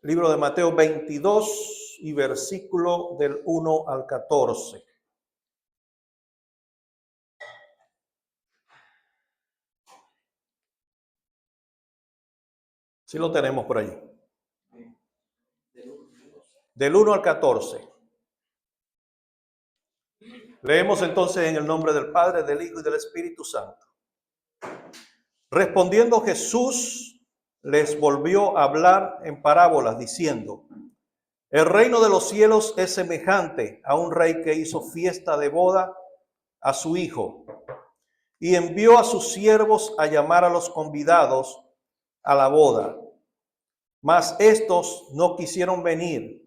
Libro de Mateo 22 y versículo del 1 al 14. Sí lo tenemos por allí. Del 1 al 14. Leemos entonces en el nombre del Padre, del Hijo y del Espíritu Santo. Respondiendo Jesús les volvió a hablar en parábolas diciendo: el reino de los cielos es semejante a un rey que hizo fiesta de boda a su hijo y envió a sus siervos a llamar a los convidados a la boda. Mas estos no quisieron venir.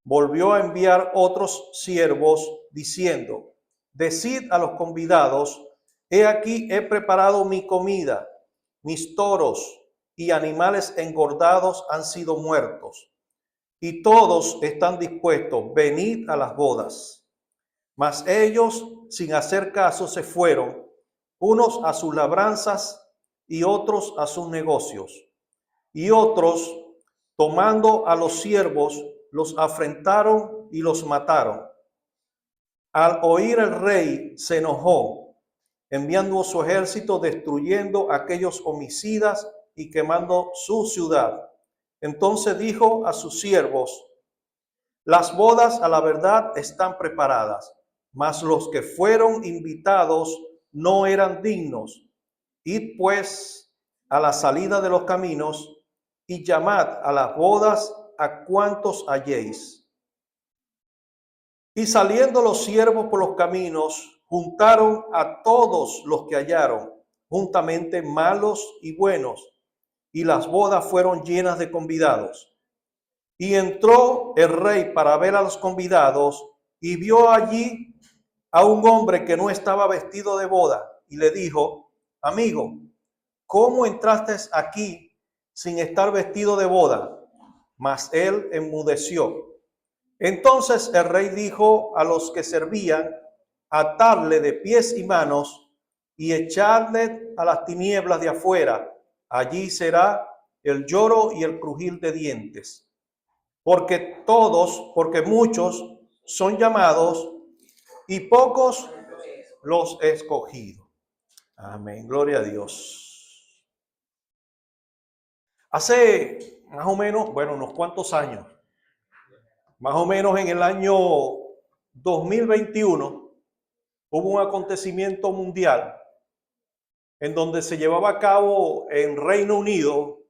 Volvió a enviar otros siervos diciendo: decid a los convidados, he aquí he preparado mi comida, mis toros y animales engordados han sido muertos, y todos están dispuestos, venid a las bodas. Mas ellos, sin hacer caso, se fueron, unos a sus labranzas y otros a sus negocios. Y otros, tomando a los siervos, los afrentaron y los mataron. Al oír el rey se enojó, enviando su ejército, destruyendo a aquellos homicidas y quemando su ciudad. Entonces dijo a sus siervos: las bodas a la verdad están preparadas, mas los que fueron invitados no eran dignos. Id pues a la salida de los caminos y llamad a las bodas a cuantos halléis. Y saliendo los siervos por los caminos, juntaron a todos los que hallaron, juntamente malos y buenos, y las bodas fueron llenas de convidados. Y entró el rey para ver a los convidados, y vio allí a un hombre que no estaba vestido de boda, y le dijo: amigo, ¿cómo entraste aquí sin estar vestido de boda? Mas él enmudeció. Entonces el rey dijo a los que servían: atadle de pies y manos y echadle a las tinieblas de afuera. Allí será el lloro y el crujir de dientes. Porque muchos son llamados y pocos los escogidos. Amén, gloria a Dios. Hace más o menos, unos cuantos años, más o menos en el año 2021, hubo un acontecimiento mundial en donde se llevaba a cabo en Reino Unido,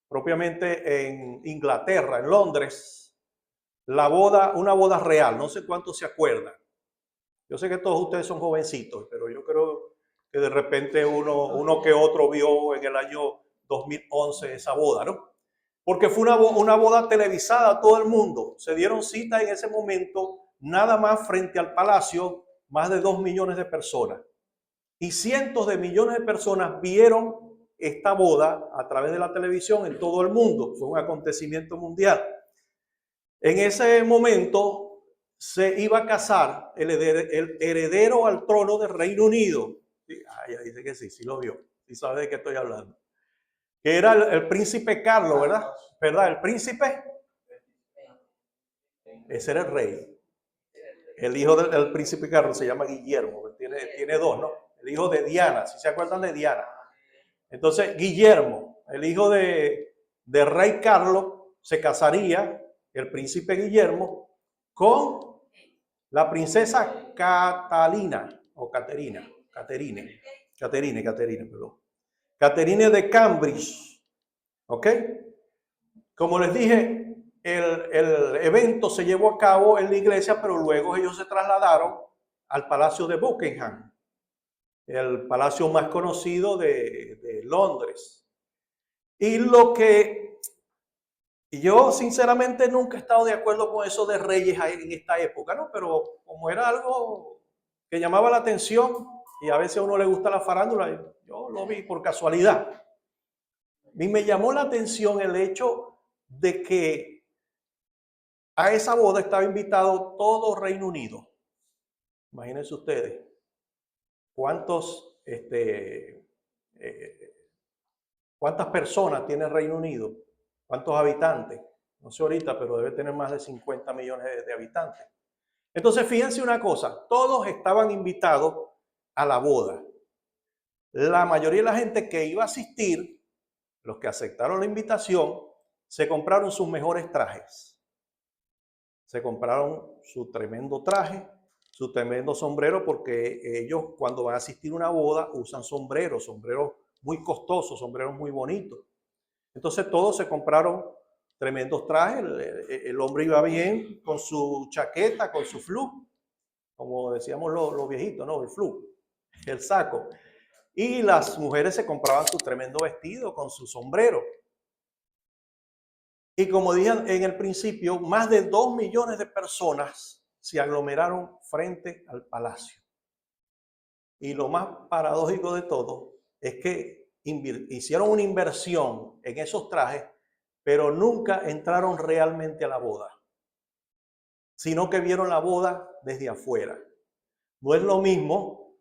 propiamente en Inglaterra, en Londres, una boda real. No sé cuántos se acuerdan. Yo sé que todos ustedes son jovencitos, pero yo creo que de repente uno que otro vio en el año 2011 esa boda, ¿no? Porque fue una boda televisada a todo el mundo. Se dieron cita en ese momento, nada más frente al palacio, más de 2 millones de personas. Y cientos de millones de personas vieron esta boda a través de la televisión en todo el mundo. Fue un acontecimiento mundial. En ese momento se iba a casar el heredero al trono del Reino Unido. Ya dice que sí lo vio. Sí sabe de qué estoy hablando. Que era el príncipe Carlos, ¿verdad? ¿Verdad? El príncipe. Ese era el rey. El hijo del príncipe Carlos se llama Guillermo. Tiene dos, ¿no? El hijo de Diana, si se acuerdan de Diana. Entonces, Guillermo, el hijo de rey Carlos, se casaría, el príncipe Guillermo, con la princesa Catalina, o Caterine, perdón. Caterine de Cambridge, ¿ok? Como les dije, el evento se llevó a cabo en la iglesia, pero luego ellos se trasladaron al Palacio de Buckingham, el palacio más conocido de Londres. Y lo que yo sinceramente nunca he estado de acuerdo con eso de reyes en esta época, ¿no? Pero como era algo que llamaba la atención y a veces a uno le gusta la farándula, yo lo vi por casualidad. Y me llamó la atención el hecho de que a esa boda estaba invitado todo Reino Unido. Imagínense ustedes cuántos ¿Cuántas personas tiene el Reino Unido? ¿Cuántos habitantes? No sé ahorita, pero debe tener más de 50 millones de habitantes. Entonces, fíjense una cosa, todos estaban invitados a la boda. La mayoría de la gente que iba a asistir, los que aceptaron la invitación, se compraron sus mejores trajes. Se compraron su tremendo traje, su tremendo sombrero, porque ellos cuando van a asistir a una boda usan sombreros muy costosos, sombreros muy bonitos. Entonces todos se compraron tremendos trajes, el hombre iba bien con su chaqueta, con su flu, como decíamos los viejitos, ¿no? El flu, el saco. Y las mujeres se compraban su tremendo vestido con su sombrero. Y como dije en el principio, más de 2 millones de personas se aglomeraron frente al palacio. Y lo más paradójico de todo es que hicieron una inversión en esos trajes, pero nunca entraron realmente a la boda, sino que vieron la boda desde afuera. No es lo mismo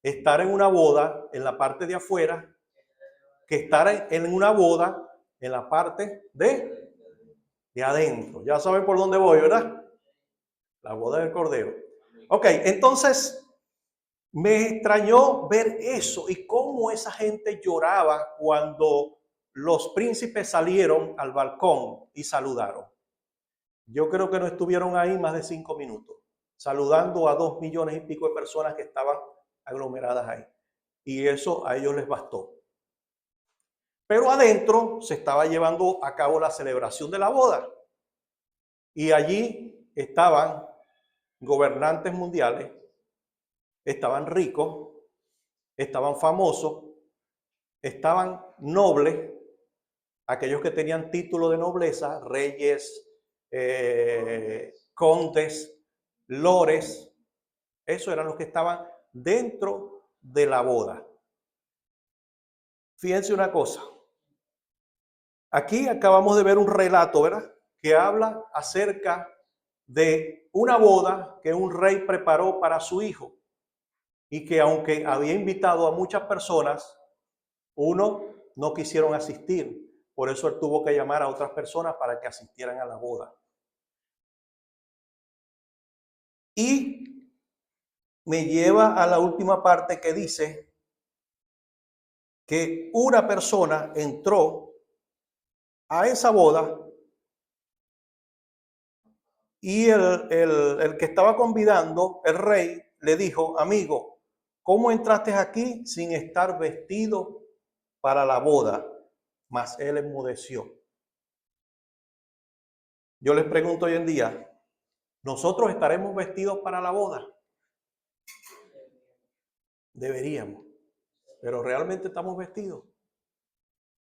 estar en una boda en la parte de afuera que estar en una boda en la parte de adentro. Ya saben por dónde voy, ¿verdad? La boda del Cordero. Ok, entonces me extrañó ver eso y cómo esa gente lloraba cuando los príncipes salieron al balcón y saludaron. Yo creo que no estuvieron ahí más de 5 minutos, saludando a 2 millones y pico de personas que estaban aglomeradas ahí. Y eso a ellos les bastó. Pero adentro se estaba llevando a cabo la celebración de la boda. Y allí estaban gobernantes mundiales, estaban ricos, estaban famosos, estaban nobles, aquellos que tenían título de nobleza, reyes, condes, lores, esos eran los que estaban dentro de la boda. Fíjense una cosa, aquí acabamos de ver un relato, ¿verdad? Que habla acerca de una boda que un rey preparó para su hijo y que aunque había invitado a muchas personas, uno no quisieron asistir. Por eso él tuvo que llamar a otras personas para que asistieran a la boda. Y me lleva a la última parte que dice que una persona entró a esa boda y el que estaba convidando, el rey, le dijo: amigo, ¿cómo entraste aquí sin estar vestido para la boda? Mas él enmudeció. Yo les pregunto hoy en día, ¿nosotros estaremos vestidos para la boda? Deberíamos, pero realmente estamos vestidos.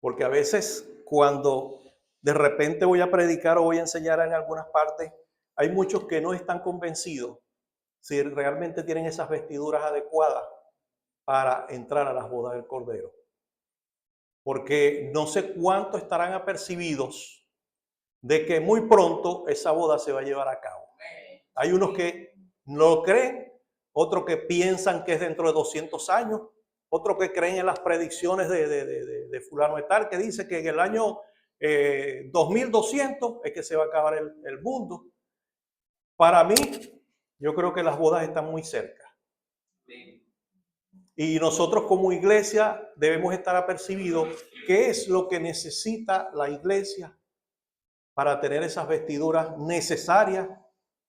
Porque a veces cuando de repente voy a predicar o voy a enseñar en algunas partes, hay muchos que no están convencidos si realmente tienen esas vestiduras adecuadas para entrar a las bodas del Cordero. Porque no sé cuánto estarán apercibidos de que muy pronto esa boda se va a llevar a cabo. Hay unos que no lo creen, otros que piensan que es dentro de 200 años, otros que creen en las predicciones de fulano de tal, que dice que en el año 2200 es que se va a acabar el mundo. Para mí, yo creo que las bodas están muy cerca. Y nosotros como iglesia debemos estar apercibidos qué es lo que necesita la iglesia para tener esas vestiduras necesarias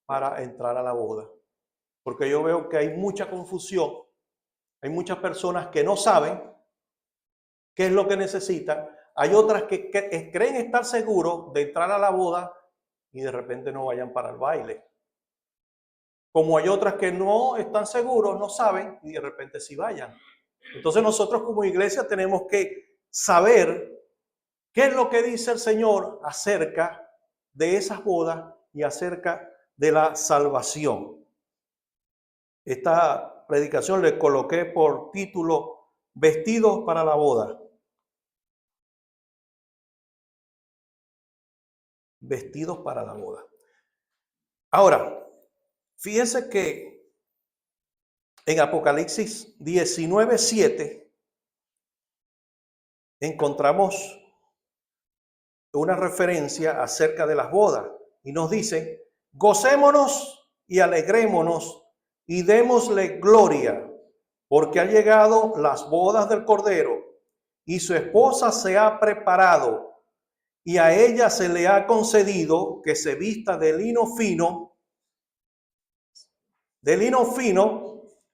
para entrar a la boda. Porque yo veo que hay mucha confusión, hay muchas personas que no saben qué es lo que necesitan, hay otras que creen estar seguros de entrar a la boda y de repente no vayan para el baile. Como hay otras que no están seguros, no saben y de repente sí vayan. Entonces nosotros como iglesia tenemos que saber qué es lo que dice el Señor acerca de esas bodas y acerca de la salvación. Esta predicación le coloqué por título Vestidos para la boda. Vestidos para la boda. Ahora, fíjense que en Apocalipsis 19:7 encontramos una referencia acerca de las bodas y nos dice: gocémonos y alegrémonos y démosle gloria, porque ha llegado las bodas del Cordero y su esposa se ha preparado, y a ella se le ha concedido que se vista de lino fino,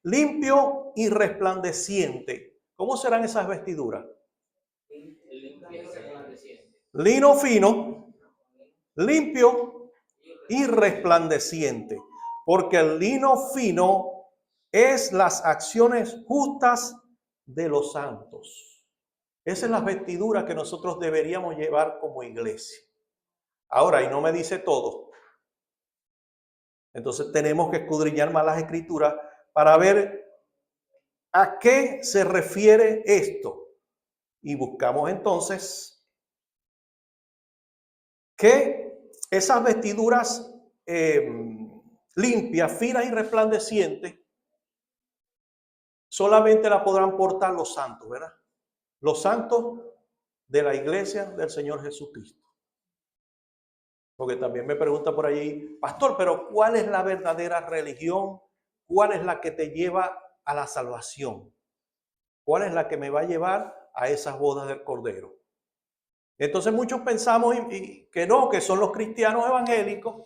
limpio y resplandeciente. ¿Cómo serán esas vestiduras? Lino fino, limpio y resplandeciente, porque el lino fino es las acciones justas de los santos. Esa es la vestidura que nosotros deberíamos llevar como iglesia. Ahora, y no me dice todo. Entonces tenemos que escudriñar más las escrituras para ver a qué se refiere esto. Y buscamos entonces que esas vestiduras limpias, finas y resplandecientes solamente la podrán portar los santos, ¿verdad? Los santos de la iglesia del Señor Jesucristo. Porque también me pregunta por allí: pastor, pero ¿cuál es la verdadera religión? ¿Cuál es la que te lleva a la salvación? ¿Cuál es la que me va a llevar a esas bodas del Cordero? Entonces muchos pensamos que no, que son los cristianos evangélicos.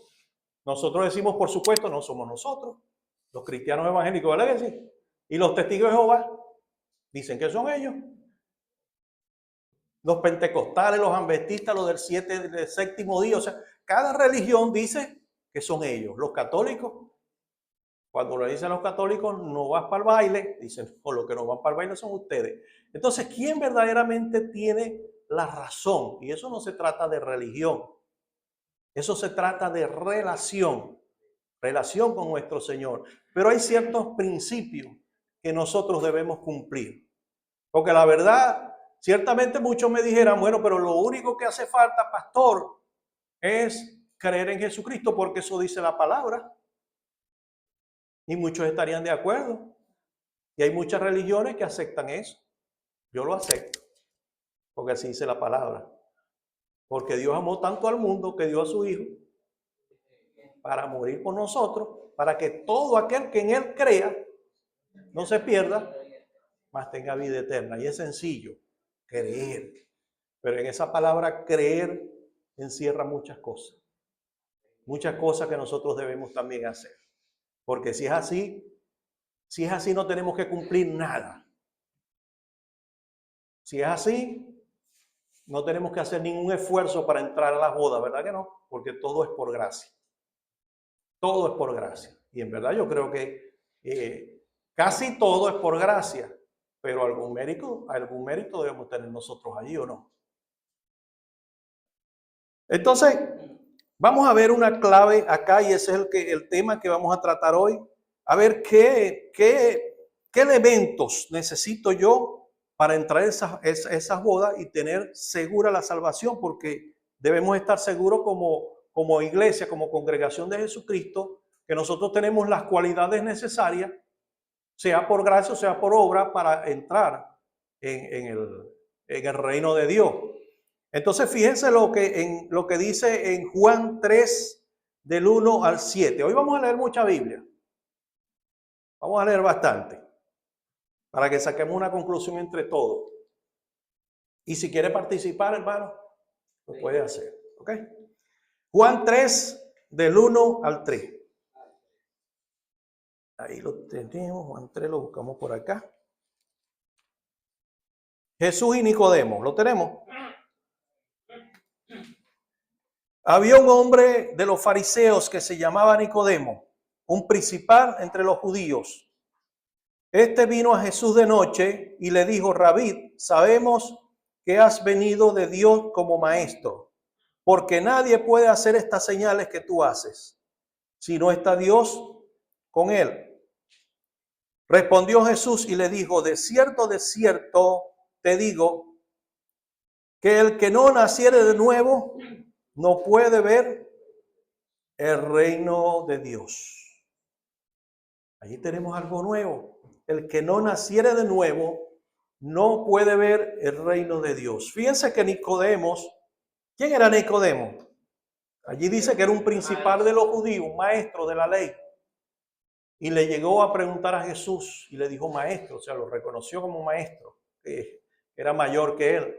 Nosotros decimos, por supuesto, no somos nosotros, los cristianos evangélicos, ¿verdad que sí? Y los testigos de Jehová dicen que son ellos. Los pentecostales, los adventistas, los del séptimo día, o sea, cada religión dice que son ellos. Los católicos, cuando le dicen a los católicos, no vas para el baile, dicen, o los que no van para el baile son ustedes. Entonces, ¿quién verdaderamente tiene la razón? Y eso no se trata de religión, eso se trata de relación con nuestro Señor. Pero hay ciertos principios que nosotros debemos cumplir. Porque la verdad, ciertamente muchos me dijeran, bueno, pero lo único que hace falta, pastor, es creer en Jesucristo, porque eso dice la palabra. Y muchos estarían de acuerdo. Y hay muchas religiones que aceptan eso. Yo lo acepto, porque así dice la palabra. Porque Dios amó tanto al mundo que dio a su Hijo para morir por nosotros, para que todo aquel que en Él crea no se pierda, mas tenga vida eterna. Y es sencillo, creer. Pero en esa palabra creer encierra muchas cosas. Muchas cosas que nosotros debemos también hacer. Porque si es así no tenemos que cumplir nada. Si es así, no tenemos que hacer ningún esfuerzo para entrar a las bodas, ¿verdad que no? Porque todo es por gracia. Todo es por gracia. Y en verdad yo creo que casi todo es por gracia, pero algún mérito debemos tener nosotros allí, ¿o no? Entonces, vamos a ver una clave acá, y ese es el tema que vamos a tratar hoy. A ver qué elementos necesito yo para entrar a esas bodas y tener segura la salvación, porque debemos estar seguros como iglesia, como congregación de Jesucristo, que nosotros tenemos las cualidades necesarias, sea por gracia o sea por obra, para entrar en el reino de Dios. Entonces, fíjense lo que dice en Juan 3, del 1 al 7. Hoy vamos a leer mucha Biblia. Vamos a leer bastante, para que saquemos una conclusión entre todos. Y si quiere participar, hermano, lo puede hacer. ¿Ok? Juan 3, del 1 al 3. Ahí lo tenemos, Juan 3, lo buscamos por acá. Jesús y Nicodemo, ¿lo tenemos? Había un hombre de los fariseos que se llamaba Nicodemo, un principal entre los judíos. Este vino a Jesús de noche y le dijo: Rabí, sabemos que has venido de Dios como maestro, porque nadie puede hacer estas señales que tú haces, si no está Dios con él. Respondió Jesús y le dijo: de cierto te digo, que el que no naciere de nuevo no puede ver el reino de Dios. Allí tenemos algo nuevo. El que no naciere de nuevo no puede ver el reino de Dios. Fíjense que Nicodemos, ¿quién era Nicodemo? Allí dice que era un principal de los judíos, un maestro de la ley. Y le llegó a preguntar a Jesús y le dijo maestro, o sea, lo reconoció como maestro, que era mayor que él.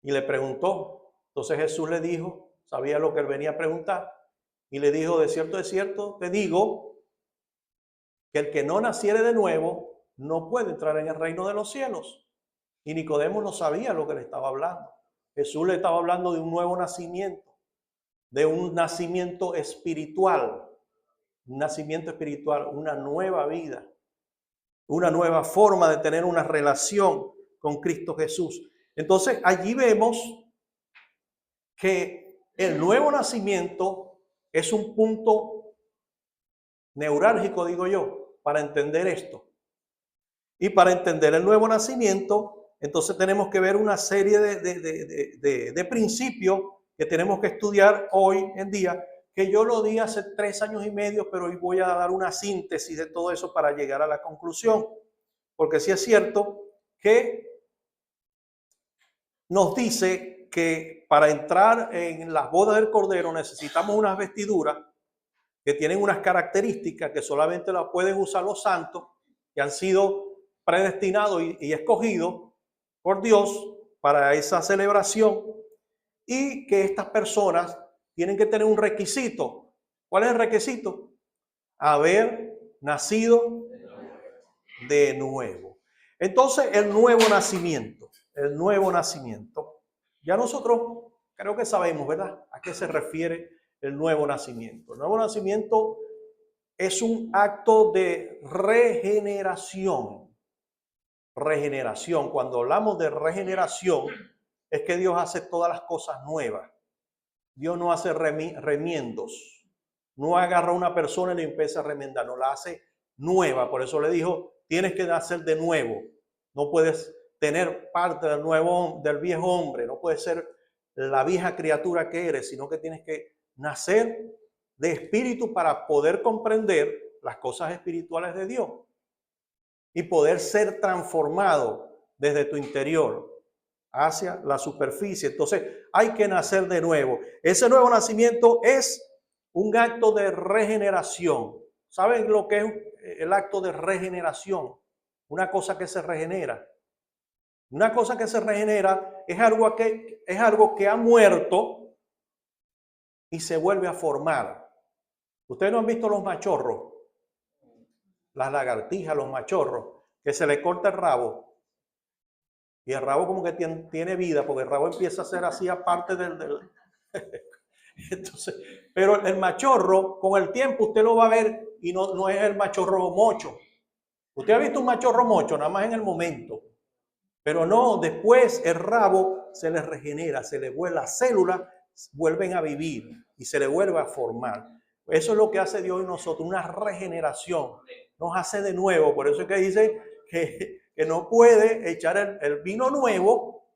Y le preguntó. Entonces Jesús le dijo, sabía lo que él venía a preguntar, y le dijo, de cierto, te digo, que el que no naciere de nuevo no puede entrar en el reino de los cielos. Y Nicodemo no sabía lo que le estaba hablando. Jesús le estaba hablando de un nuevo nacimiento, de un nacimiento espiritual, una nueva vida, una nueva forma de tener una relación con Cristo Jesús. Entonces allí vemos que el nuevo nacimiento es un punto neurálgico, digo yo, para entender esto. Y para entender el nuevo nacimiento, entonces tenemos que ver una serie de principios que tenemos que estudiar hoy en día, que yo lo di hace 3 años y medio, pero hoy voy a dar una síntesis de todo eso para llegar a la conclusión. Porque sí es cierto que nos dice que para entrar en las bodas del Cordero necesitamos unas vestiduras que tienen unas características que solamente las pueden usar los santos que han sido predestinados y escogidos por Dios para esa celebración, y que estas personas tienen que tener un requisito. ¿Cuál es el requisito? Haber nacido de nuevo. Entonces, el nuevo nacimiento, ya nosotros creo que sabemos, ¿verdad?, a qué se refiere el nuevo nacimiento. El nuevo nacimiento es un acto de regeneración. Regeneración. Cuando hablamos de regeneración, es que Dios hace todas las cosas nuevas. Dios no hace remiendos. No agarra a una persona y le empieza a remendar, no la hace nueva. Por eso le dijo, tienes que nacer de nuevo. No puedes tener parte del viejo hombre, no puedes ser la vieja criatura que eres, sino que tienes que nacer de espíritu para poder comprender las cosas espirituales de Dios y poder ser transformado desde tu interior hacia la superficie. Entonces hay que nacer de nuevo. Ese nuevo nacimiento es un acto de regeneración. ¿Saben lo que es el acto de regeneración? Una cosa que se regenera. Una cosa que se regenera es algo que ha muerto y se vuelve a formar. Ustedes no han visto los machorros, las lagartijas, los machorros, que se le corta el rabo. Y el rabo como que tiene vida, porque el rabo empieza a ser así aparte del... Entonces, pero el machorro, con el tiempo usted lo va a ver y no es el machorro mocho. Usted ha visto un machorro mocho, nada más en el momento. Pero no, después el rabo se le regenera, se le vuelve, las células vuelven a vivir y se le vuelve a formar. Eso es lo que hace Dios en nosotros, una regeneración. Nos hace de nuevo. Por eso es que dice que no puede echar el vino nuevo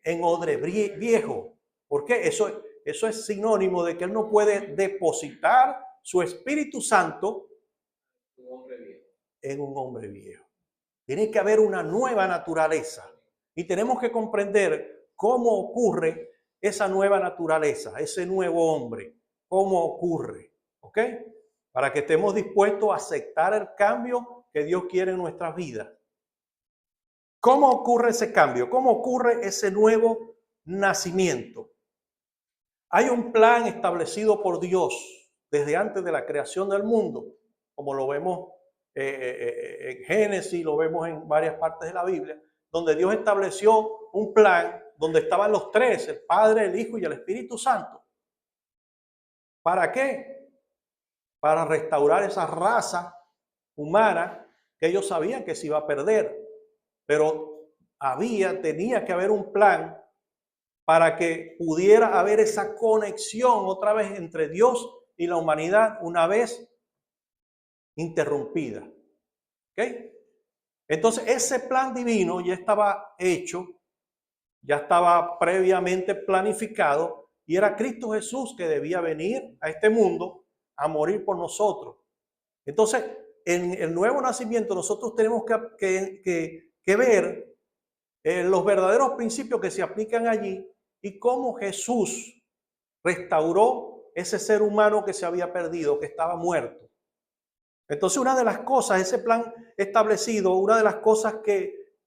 en odre viejo. ¿Por qué? Eso es sinónimo de que Él no puede depositar su Espíritu Santo en un hombre viejo. Tiene que haber una nueva naturaleza y tenemos que comprender cómo ocurre esa nueva naturaleza, ese nuevo hombre, cómo ocurre, ¿ok? Para que estemos dispuestos a aceptar el cambio que Dios quiere en nuestras vidas. ¿Cómo ocurre ese cambio? ¿Cómo ocurre ese nuevo nacimiento? Hay un plan establecido por Dios desde antes de la creación del mundo, como lo vemos en Génesis, lo vemos en varias partes de la Biblia, donde Dios estableció un plan donde estaban los tres, el Padre, el Hijo y el Espíritu Santo. ¿Para qué? Para restaurar esa raza humana que ellos sabían que se iba a perder, pero tenía que haber un plan para que pudiera haber esa conexión otra vez entre Dios y la humanidad una vez interrumpida. ¿Ok? Entonces ese plan divino ya estaba hecho, ya estaba previamente planificado, y era Cristo Jesús que debía venir a este mundo a morir por nosotros. Entonces, en el nuevo nacimiento nosotros tenemos que ver los verdaderos principios que se aplican allí y cómo Jesús restauró ese ser humano que se había perdido, que estaba muerto. Entonces, una de las cosas, ese plan establecido, una de las cosas que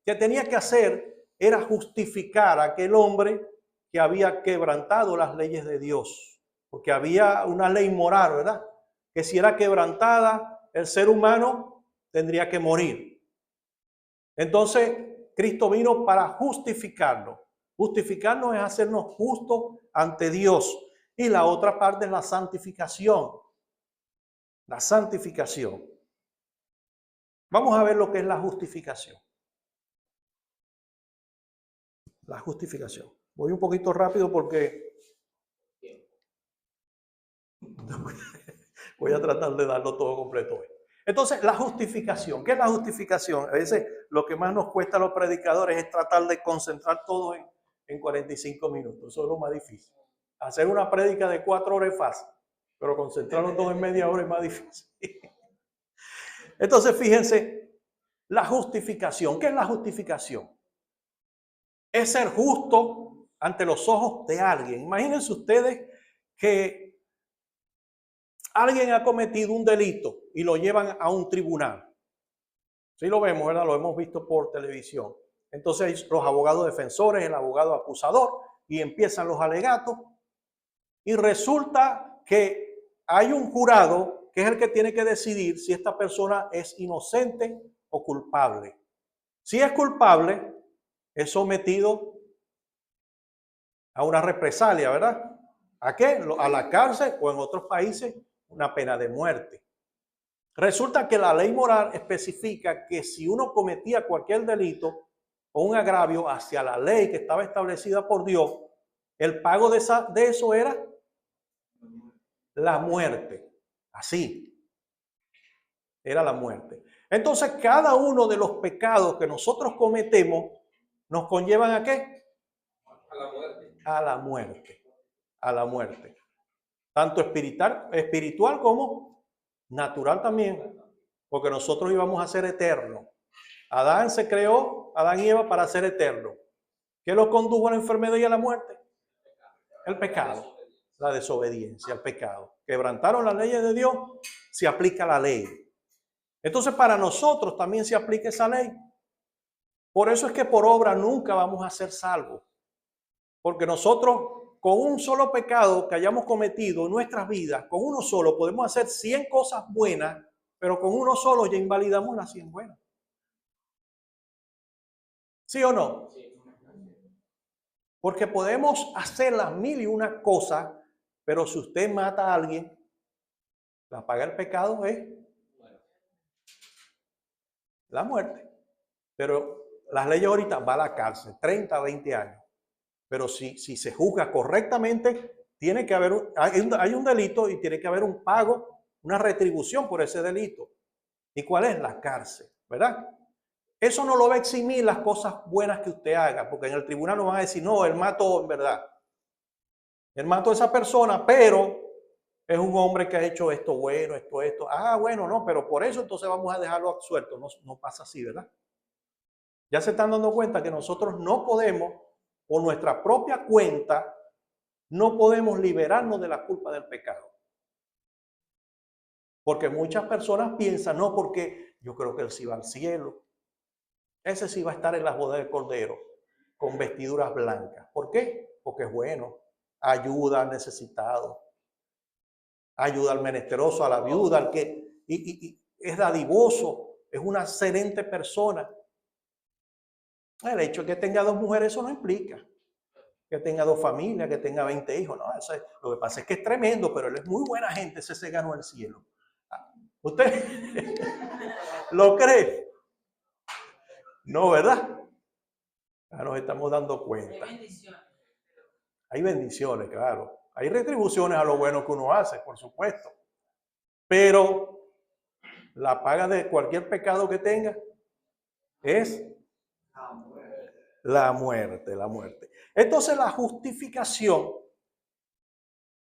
tenía que hacer era justificar a aquel hombre que había quebrantado las leyes de Dios, porque había una ley moral, ¿verdad? Que si era quebrantada, el ser humano tendría que morir. Entonces, Cristo vino para justificarlo. Justificarnos es hacernos justos ante Dios. Y la otra parte es la santificación. La santificación. Vamos a ver lo que es la justificación. La justificación. Voy un poquito rápido porque voy a tratar de darlo todo completo hoy. Entonces, la justificación. ¿Qué es la justificación? A veces lo que más nos cuesta a los predicadores es tratar de concentrar todo en 45 minutos. Eso es lo más difícil. Hacer una prédica de 4 horas es fácil, pero concentrarlo todo en media hora es más difícil. Entonces, fíjense, la justificación. ¿Qué es la justificación? Es ser justo ante los ojos de alguien. Imagínense ustedes que alguien ha cometido un delito y lo llevan a un tribunal. Sí lo vemos, ¿verdad? Lo hemos visto por televisión. Entonces los abogados defensores, el abogado acusador, y empiezan los alegatos. Y resulta que hay un jurado que es el que tiene que decidir si esta persona es inocente o culpable. Si es culpable, es sometido a una represalia, ¿verdad? ¿A qué? A la cárcel o en otros países una pena de muerte. Resulta que la ley moral especifica que si uno cometía cualquier delito o un agravio hacia la ley que estaba establecida por Dios, el pago de eso era la muerte. Así, era la muerte. Entonces, cada uno de los pecados que nosotros cometemos nos conllevan ¿a qué? A la muerte. A la muerte. A la muerte. Tanto espiritual como natural también. Porque nosotros íbamos a ser eternos. Adán y Eva para ser eternos. ¿Qué los condujo a la enfermedad y a la muerte? El pecado. La desobediencia, el pecado. Quebrantaron las leyes de Dios, se aplica la ley. Entonces para nosotros también se aplica esa ley. Por eso es que por obra nunca vamos a ser salvos. Porque nosotros con un solo pecado que hayamos cometido en nuestras vidas, con uno solo podemos hacer 100 cosas buenas, pero con uno solo ya invalidamos las 100 buenas. ¿Sí o no? Porque podemos hacer las 1001 cosas, pero si usted mata a alguien, la paga del pecado es la muerte. Pero las leyes ahorita va a la cárcel, 30 a 20 años. Pero si se juzga correctamente, tiene que haber hay un delito y tiene que haber un pago, una retribución por ese delito. ¿Y cuál es? La cárcel, ¿verdad? Eso no lo va a eximir las cosas buenas que usted haga, porque en el tribunal no van a decir, no, él mató en verdad. Él mató a esa persona, pero es un hombre que ha hecho esto bueno, esto. Ah, bueno, no, pero por eso entonces vamos a dejarlo absuelto. No pasa así, ¿verdad? Ya se están dando cuenta que nosotros no podemos, por nuestra propia cuenta, no podemos liberarnos de la culpa del pecado. Porque muchas personas piensan, no, porque yo creo que él sí va al cielo. Ese sí va a estar en las bodas del Cordero, con vestiduras blancas. ¿Por qué? Porque es bueno, ayuda al necesitado, ayuda al menesteroso, a la viuda, al que y es dadivoso, es una excelente persona. El hecho de que tenga 2 mujeres, eso no implica que tenga 2 familias, que tenga 20 hijos. No, eso es, lo que pasa es que es tremendo, pero él es muy buena gente, ese se ganó el cielo. ¿Usted lo cree? No, ¿verdad? Ya nos estamos dando cuenta. Hay bendiciones, claro. Hay retribuciones a lo bueno que uno hace, por supuesto. Pero la paga de cualquier pecado que tenga es la muerte, la muerte. Entonces la justificación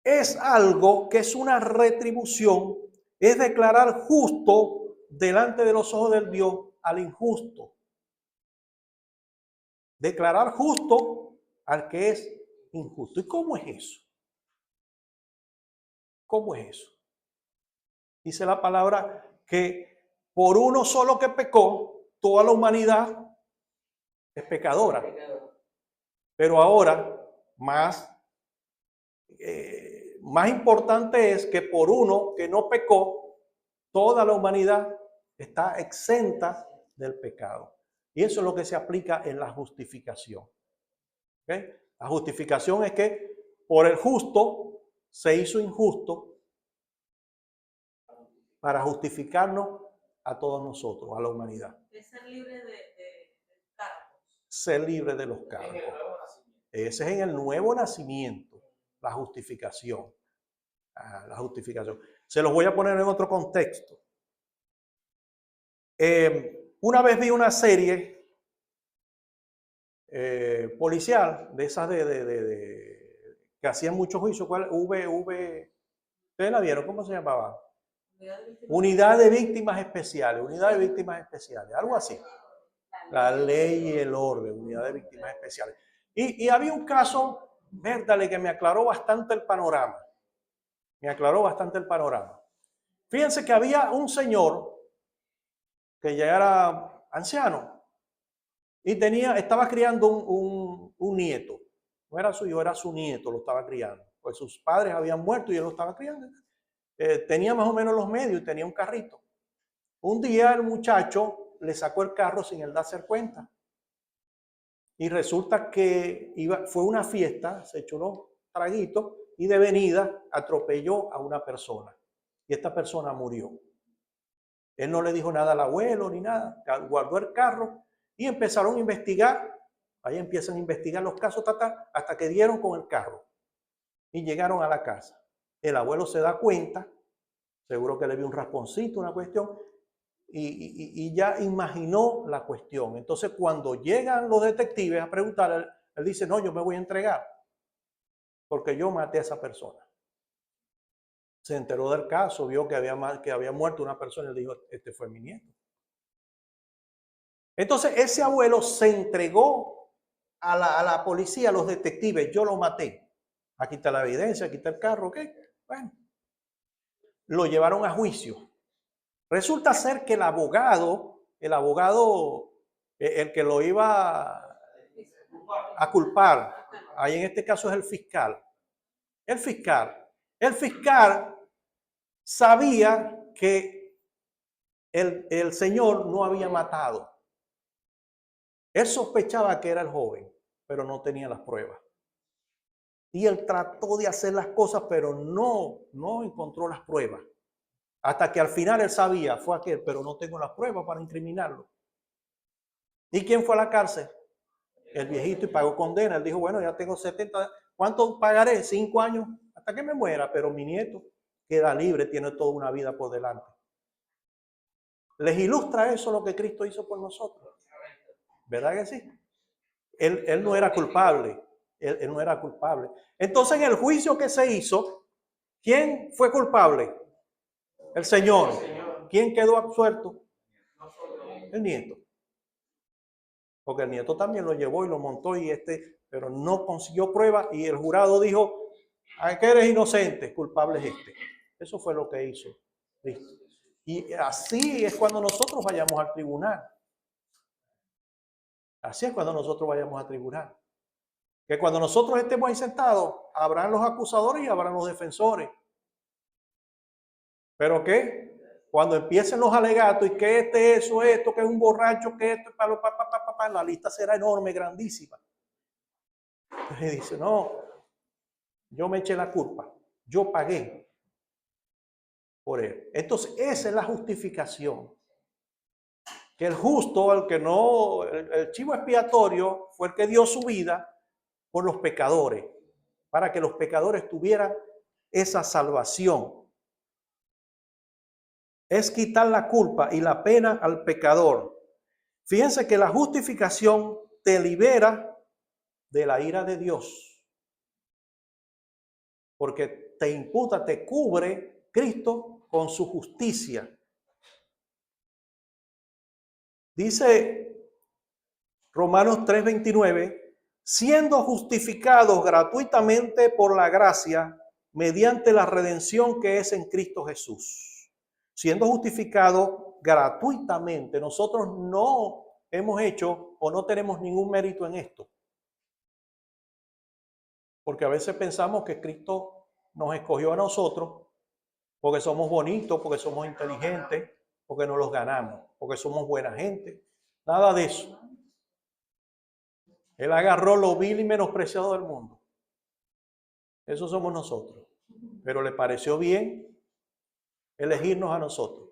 es algo que es una retribución, es declarar justo delante de los ojos del Dios al injusto. Declarar justo al que es injusto. ¿Y cómo es eso? ¿Cómo es eso? Dice la palabra que por uno solo que pecó, toda la humanidad es pecadora. Pero ahora, más importante es que por uno que no pecó, toda la humanidad está exenta del pecado. Y eso es lo que se aplica en la justificación. ¿Okay? La justificación es que por el justo se hizo injusto para justificarnos a todos nosotros, a la humanidad. Es ser libre de cargos. Ser libre de los cargos. Ese es en el nuevo nacimiento, la justificación. La justificación. Se los voy a poner en otro contexto. Una vez vi una serie policial de esas que hacían muchos juicios. ¿Cuál? ¿Ustedes la vieron? ¿Cómo se llamaba? Unidad de Víctimas Especiales. Unidad de Víctimas Especiales. Algo así. La Ley y el Orden. Unidad de Víctimas Especiales. Y había un caso, verdad, que me aclaró bastante el panorama. Fíjense que había un señor que ya era anciano y estaba criando un nieto. No era su hijo, era su nieto, lo estaba criando. Pues sus padres habían muerto y él lo estaba criando. Tenía más o menos los medios y tenía un carrito. Un día el muchacho le sacó el carro sin él darse cuenta. Y resulta que fue una fiesta, se echó los traguitos y de venida atropelló a una persona. Y esta persona murió. Él no le dijo nada al abuelo ni nada, guardó el carro y empezaron a investigar. Ahí empiezan a investigar los casos hasta que dieron con el carro y llegaron a la casa. El abuelo se da cuenta, seguro que le vio un rasponcito, una cuestión, y ya imaginó la cuestión. Entonces, cuando llegan los detectives a preguntar, él dice, no, yo me voy a entregar porque yo maté a esa persona. Se enteró del caso, vio que había muerto una persona y le dijo, este fue mi nieto. Entonces, ese abuelo se entregó a la policía, a los detectives, yo lo maté. Aquí está la evidencia, aquí está el carro, ¿ok? Bueno, lo llevaron a juicio. Resulta ser que el abogado, el que lo iba a culpar, ahí en este caso es el fiscal. El fiscal sabía que el señor no había matado. Él sospechaba que era el joven, pero no tenía las pruebas. Y él trató de hacer las cosas, pero no encontró las pruebas. Hasta que al final él sabía, fue aquel, pero no tengo las pruebas para incriminarlo. ¿Y quién fue a la cárcel? El viejito, y pagó condena. Él dijo, bueno, ya tengo 70, ¿cuánto pagaré? 5 años hasta que me muera, pero mi nieto queda libre, tiene toda una vida por delante. Les ilustra eso lo que Cristo hizo por nosotros. ¿Verdad que sí? Él no era culpable. Él no era culpable. Entonces, en el juicio que se hizo, ¿quién fue culpable? El Señor. ¿Quién quedó absuelto? El nieto. Porque el nieto también lo llevó y lo montó pero no consiguió prueba y el jurado dijo, ¿a qué eres inocente? Culpable es este. Eso fue lo que hizo Cristo. Y así es cuando nosotros vayamos al tribunal. Así es cuando nosotros vayamos al tribunal. Que cuando nosotros estemos ahí sentados, habrán los acusadores y habrán los defensores. ¿Pero qué? Cuando empiecen los alegatos y que esto, que es un borracho, que esto, la lista será enorme, grandísima. Y dice, no, yo me eché la culpa, yo pagué por él. Entonces, esa es la justificación. Que el justo, el chivo expiatorio fue el que dio su vida por los pecadores, para que los pecadores tuvieran esa salvación. Es quitar la culpa y la pena al pecador. Fíjense que la justificación te libera de la ira de Dios, porque te imputa, te cubre Cristo con su justicia. Dice Romanos 3:29, siendo justificados gratuitamente por la gracia mediante la redención que es en Cristo Jesús. Siendo justificados gratuitamente, nosotros no hemos hecho o no tenemos ningún mérito en esto. Porque a veces pensamos que Cristo nos escogió a nosotros porque somos bonitos, porque somos inteligentes, porque nos los ganamos, porque somos buena gente. Nada de eso. Él agarró lo vil y menospreciado del mundo. Eso somos nosotros. Pero le pareció bien elegirnos a nosotros.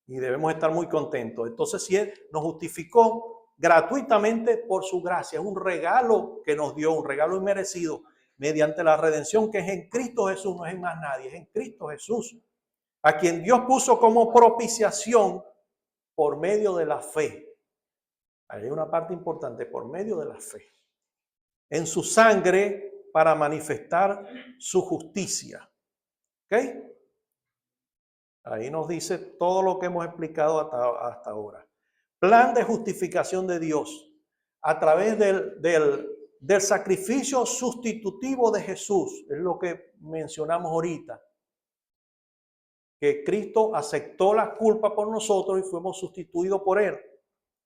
Y debemos estar muy contentos. Entonces, si Él nos justificó gratuitamente por su gracia, es un regalo que nos dio, un regalo inmerecido, mediante la redención que es en Cristo Jesús, no es en más nadie, es en Cristo Jesús, a quien Dios puso como propiciación por medio de la fe. Hay una parte importante, por medio de la fe. En su sangre para manifestar su justicia. ¿Ok? Ahí nos dice todo lo que hemos explicado hasta ahora. Plan de justificación de Dios a través del sacrificio sustitutivo de Jesús. Es lo que mencionamos ahorita. Que Cristo aceptó la culpa por nosotros y fuimos sustituidos por Él.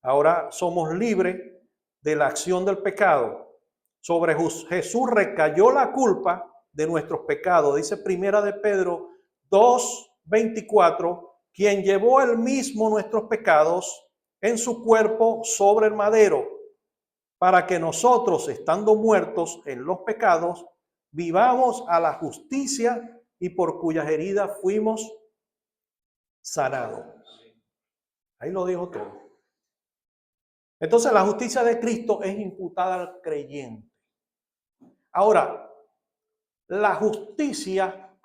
Ahora somos libres de la acción del pecado. Sobre Jesús recayó la culpa de nuestros pecados. Dice Primera de Pedro 2:24, quien llevó él mismo nuestros pecados en su cuerpo sobre el madero, para que nosotros, estando muertos en los pecados, vivamos a la justicia y por cuyas heridas fuimos sanados. Ahí lo dijo todo. Entonces la justicia de Cristo es imputada al creyente. Ahora, la justicia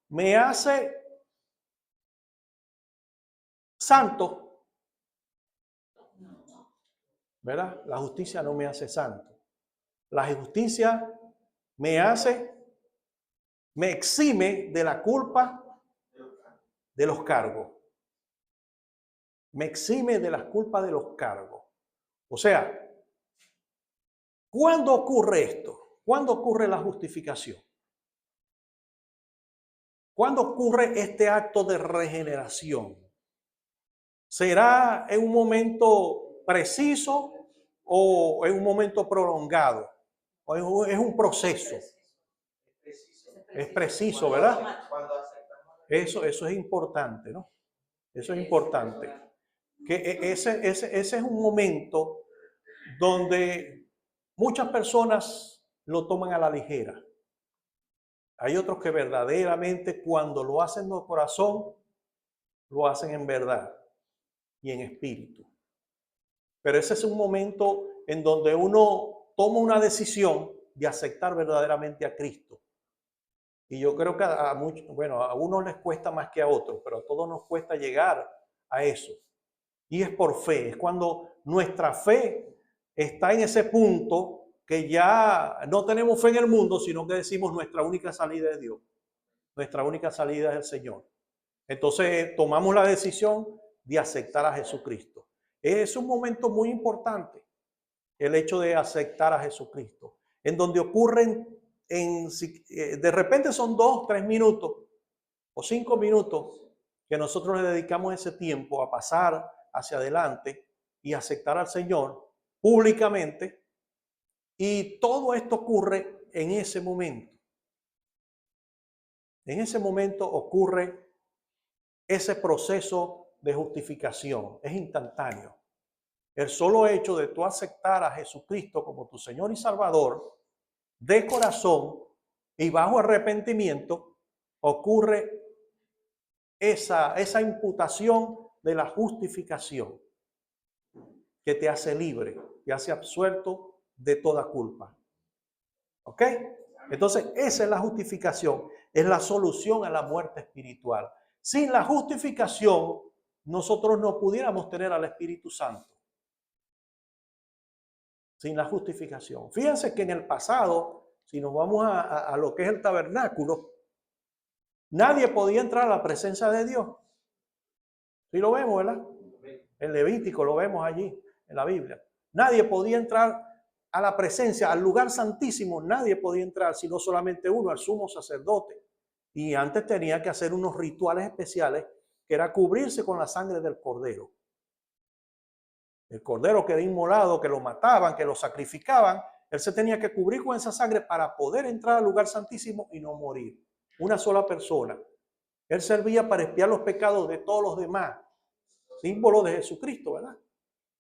me hace santo, ¿verdad? La justicia no me hace santo. La justicia me exime de la culpa de los cargos. Me exime de las culpas de los cargos. O sea, ¿cuándo ocurre esto? ¿Cuándo ocurre la justificación? ¿Cuándo ocurre este acto de regeneración? ¿Será en un momento preciso o en un momento prolongado? ¿O es un proceso? Es preciso, ¿verdad? Eso es importante, ¿no? Eso es importante. Que ese es un momento donde muchas personas lo toman a la ligera. Hay otros que verdaderamente cuando lo hacen de corazón, lo hacen en verdad y en espíritu. Pero ese es un momento en donde uno toma una decisión de aceptar verdaderamente a Cristo. Y yo creo que a unos les cuesta más que a otros, pero a todos nos cuesta llegar a eso. Y es por fe, es cuando nuestra fe está en ese punto que ya no tenemos fe en el mundo, sino que decimos nuestra única salida es Dios. Nuestra única salida es el Señor. Entonces tomamos la decisión de aceptar a Jesucristo. Es un momento muy importante el hecho de aceptar a Jesucristo, en donde ocurren, de repente son 2, 3 minutos o 5 minutos que nosotros le dedicamos ese tiempo a pasar hacia adelante y aceptar al Señor públicamente. Y todo esto ocurre en ese momento. En ese momento ocurre ese proceso de justificación. Es instantáneo. El solo hecho de tú aceptar a Jesucristo como tu Señor y Salvador de corazón y bajo arrepentimiento, ocurre esa imputación de la justificación que te hace libre, te hace absuelto de toda culpa. ¿Ok? Entonces, esa es la justificación, es la solución a la muerte espiritual. Sin la justificación, nosotros no pudiéramos tener al Espíritu Santo. Sin la justificación. Fíjense que en el pasado, si nos vamos a lo que es el tabernáculo, nadie podía entrar a la presencia de Dios. Sí lo vemos, ¿verdad? En Levítico lo vemos allí, en la Biblia. Nadie podía entrar a la presencia, al lugar santísimo. Nadie podía entrar, sino solamente uno, el sumo sacerdote. Y antes tenía que hacer unos rituales especiales, que era cubrirse con la sangre del cordero. El cordero que era inmolado, que lo mataban, que lo sacrificaban, él se tenía que cubrir con esa sangre para poder entrar al lugar santísimo y no morir. Una sola persona. Él servía para expiar los pecados de todos los demás. Símbolo de Jesucristo, ¿verdad?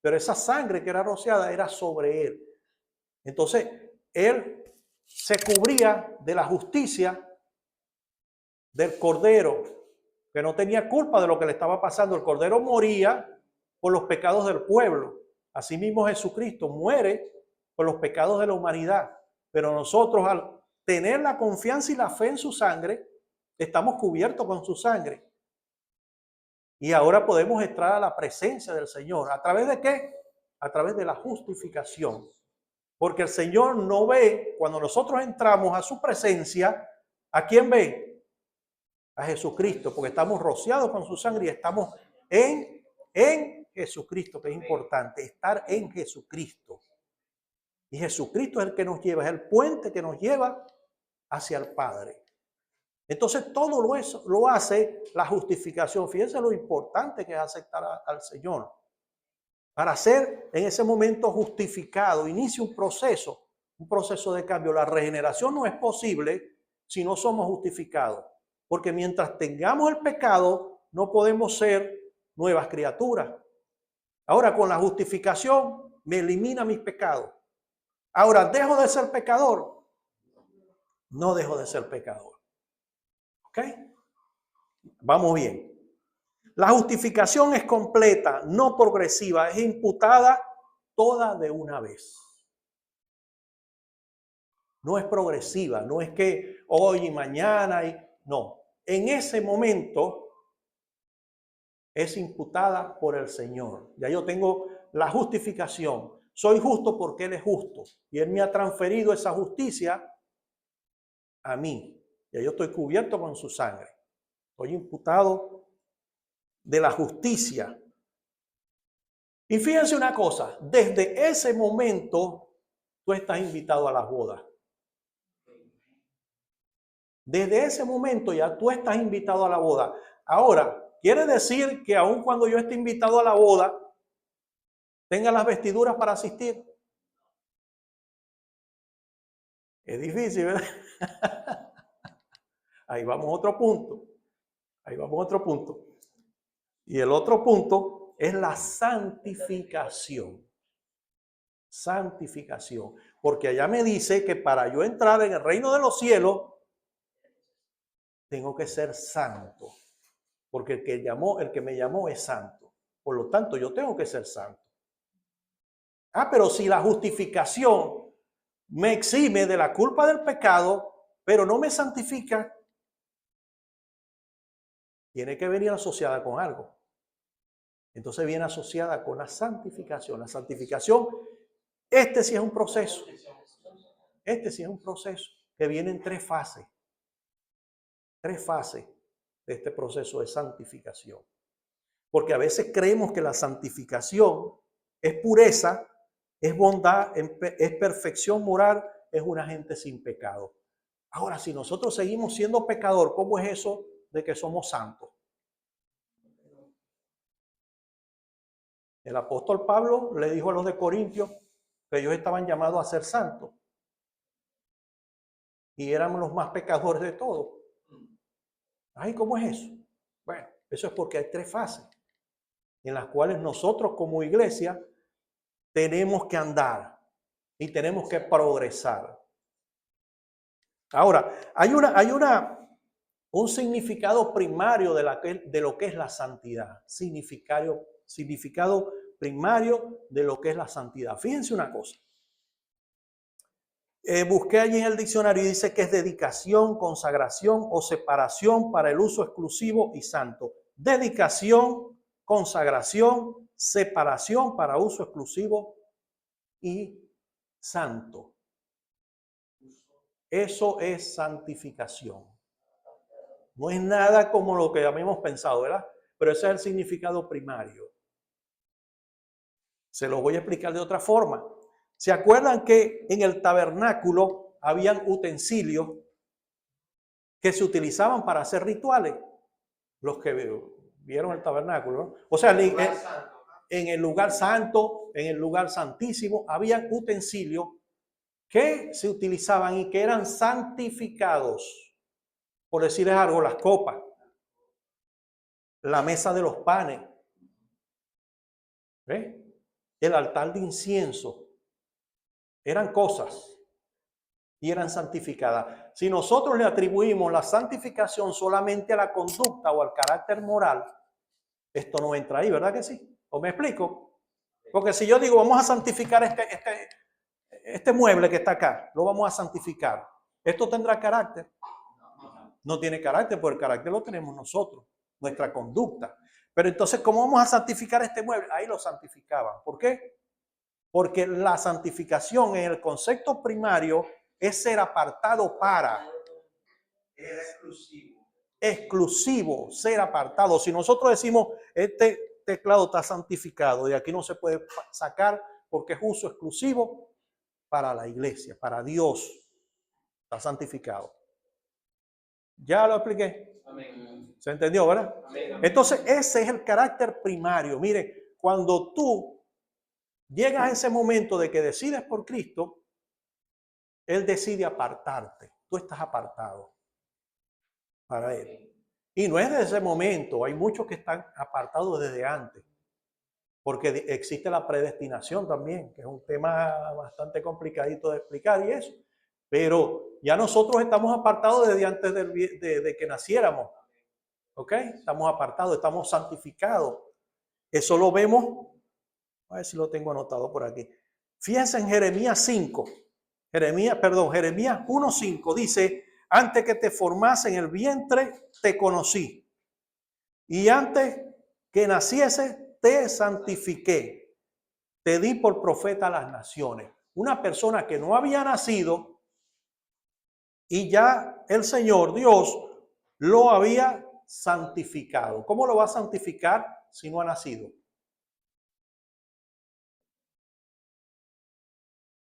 Pero esa sangre que era rociada era sobre él. Entonces, él se cubría de la justicia del cordero, que no tenía culpa de lo que le estaba pasando. El cordero moría por los pecados del pueblo. Asimismo, Jesucristo muere por los pecados de la humanidad. Pero nosotros, al tener la confianza y la fe en su sangre, estamos cubiertos con su sangre. Y ahora podemos entrar a la presencia del Señor. ¿A través de qué? A través de la justificación. Porque el Señor no ve, cuando nosotros entramos a su presencia, ¿a quién ve? A Jesucristo, porque estamos rociados con su sangre y estamos en Jesucristo, que es importante, estar en Jesucristo. Y Jesucristo es el que nos lleva, es el puente que nos lleva hacia el Padre. Entonces todo lo hace la justificación. Fíjense lo importante que es aceptar al Señor. Para ser en ese momento justificado, inicia un proceso de cambio. La regeneración no es posible si no somos justificados. Porque mientras tengamos el pecado, no podemos ser nuevas criaturas. Ahora, con la justificación, me elimina mis pecados. Ahora, ¿dejo de ser pecador? No dejo de ser pecador. ¿Ok? Vamos bien. La justificación es completa, no progresiva, es imputada toda de una vez. No es progresiva, no es que hoy y mañana, no. En ese momento es imputada por el Señor. Ya yo tengo la justificación. Soy justo porque Él es justo. Y Él me ha transferido esa justicia a mí. Ya yo estoy cubierto con su sangre. Estoy imputado de la justicia. Y fíjense una cosa, desde ese momento tú estás invitado a las bodas. Desde ese momento ya tú estás invitado a la boda. Ahora, quiere decir que aun cuando yo esté invitado a la boda, tenga las vestiduras para asistir. Es difícil, ¿verdad? Ahí vamos a otro punto. Ahí vamos a otro punto. Y el otro punto es la santificación. Santificación. Porque allá me dice que para yo entrar en el reino de los cielos, tengo que ser santo. Porque el que me llamó es santo. Por lo tanto, yo tengo que ser santo. Pero si la justificación me exime de la culpa del pecado, pero no me santifica, tiene que venir asociada con algo. Entonces viene asociada con la santificación. La santificación, este sí es un proceso. Este sí es un proceso que viene en tres fases. Tres fases de este proceso de santificación. Porque a veces creemos que la santificación es pureza, es bondad, es perfección moral, es una gente sin pecado. Ahora, si nosotros seguimos siendo pecador, ¿cómo es eso de que somos santos? El apóstol Pablo le dijo a los de Corintios que ellos estaban llamados a ser santos. Y éramos los más pecadores de todos. Ay, ¿cómo es eso? Bueno, eso es porque hay tres fases en las cuales nosotros como iglesia tenemos que andar y tenemos que progresar. Ahora, hay un significado primario de lo que es la santidad. Significado primario de lo que es la santidad. Fíjense una cosa. Busqué allí en el diccionario y dice que es dedicación, consagración o separación para el uso exclusivo y santo. Dedicación, consagración, separación para uso exclusivo y santo. Eso es santificación. No es nada como lo que habíamos pensado, ¿verdad? Pero ese es el significado primario. Se lo voy a explicar de otra forma. ¿Se acuerdan que en el tabernáculo habían utensilios que se utilizaban para hacer rituales? Los que vieron el tabernáculo, ¿no? O sea, en el lugar santo, en el lugar santísimo, habían utensilios que se utilizaban y que eran santificados. Por decirles algo, las copas, la mesa de los panes, ¿ves? El altar de incienso, eran cosas y eran santificadas. Si nosotros le atribuimos la santificación solamente a la conducta o al carácter moral, esto no entra ahí, ¿verdad que sí? ¿O me explico? Porque si yo digo, vamos a santificar este mueble que está acá, lo vamos a santificar, ¿esto tendrá carácter? No tiene carácter, porque el carácter lo tenemos nosotros, nuestra conducta. Pero entonces, ¿cómo vamos a santificar este mueble? Ahí lo santificaban. ¿Por qué? Porque la santificación en el concepto primario es ser apartado para. Era exclusivo. Exclusivo, ser apartado. Si nosotros decimos, este teclado está santificado, de aquí no se puede sacar porque es uso exclusivo para la iglesia, para Dios. Está santificado. Ya lo expliqué. Amén. ¿Se entendió, verdad? Amén. Entonces, ese es el carácter primario. Mire, cuando tú llegas a ese momento de que decides por Cristo, Él decide apartarte. Tú estás apartado para Él. Y no es de ese momento. Hay muchos que están apartados desde antes. Porque existe la predestinación también, que es un tema bastante complicadito de explicar y eso. Pero ya nosotros estamos apartados desde antes de que naciéramos. ¿Ok? Estamos apartados, estamos santificados. Eso lo vemos. A ver si lo tengo anotado por aquí. Fíjense en Jeremías 5. Jeremías 1:5 dice, antes que te formase en el vientre, te conocí. Y antes que naciese, te santifiqué. Te di por profeta a las naciones. Una persona que no había nacido y ya el Señor Dios lo había santificado. ¿Cómo lo va a santificar si no ha nacido?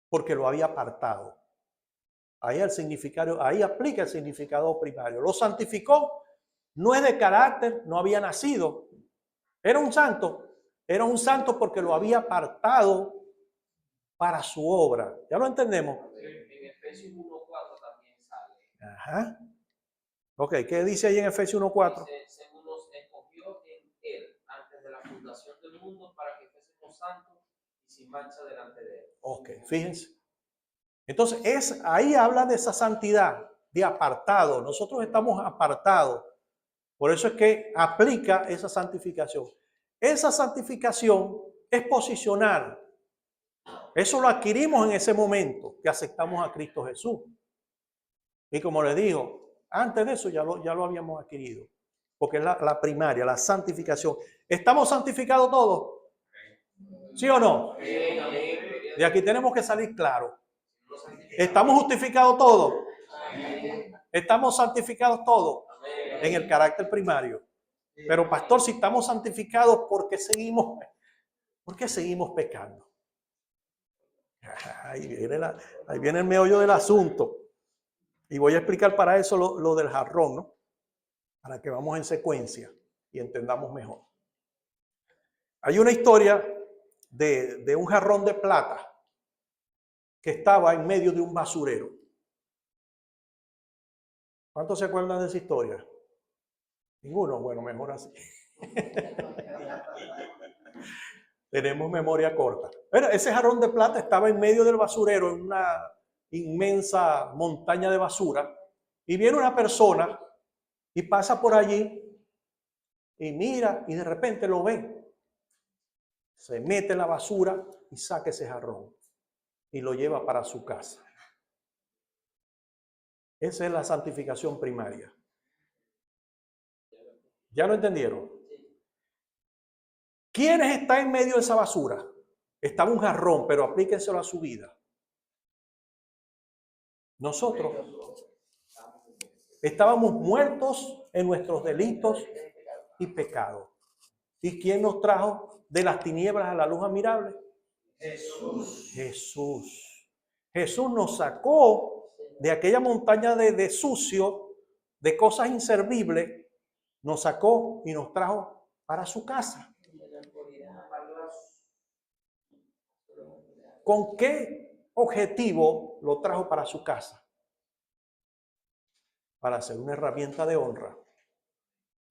Porque lo había apartado. Ahí el significado, ahí aplica el significado primario. Lo santificó, no es de carácter, no había nacido. Era un santo porque lo había apartado para su obra. ¿Ya lo entendemos? En Efesios 1:4 también sale. Ajá. Ok, ¿qué dice ahí en Efesios 1:4? Dice, según nos escogió en él antes de la fundación del mundo para que fuésemos santos y sin mancha delante de él. Ok, fíjense. Entonces, ahí habla de esa santidad, de apartado. Nosotros estamos apartados. Por eso es que aplica esa santificación. Esa santificación es posicional. Eso lo adquirimos en ese momento que aceptamos a Cristo Jesús. Y como les digo, antes de eso ya lo habíamos adquirido. Porque es la primaria, la santificación. ¿Estamos santificados todos? ¿Sí o no? De aquí tenemos que salir claros. ¿Estamos justificados todos? ¿Estamos santificados todos? En el carácter primario. Pero pastor, si estamos santificados, ¿por qué seguimos pecando? Ahí viene el meollo del asunto. Y voy a explicar para eso lo del jarrón, ¿no? Para que vamos en secuencia y entendamos mejor. Hay una historia de un jarrón de plata que estaba en medio de un basurero. ¿Cuántos se acuerdan de esa historia? ¿Ninguno? Bueno, mejor así. Tenemos memoria corta. Bueno, ese jarrón de plata estaba en medio del basurero, en una inmensa montaña de basura, y viene una persona y pasa por allí y mira y de repente lo ve. Se mete en la basura y saca ese jarrón y lo lleva para su casa. Esa es la santificación primaria. ¿Ya lo entendieron? ¿Quiénes están en medio de esa basura? Estaba un jarrón, pero aplíquenselo a su vida. Nosotros estábamos muertos en nuestros delitos y pecados. ¿Y quién nos trajo de las tinieblas a la luz admirable? Jesús. Jesús. Jesús nos sacó de aquella montaña de sucio, de cosas inservibles, nos sacó y nos trajo para su casa. ¿Con qué objetivo lo trajo para su casa? Para ser una herramienta de honra.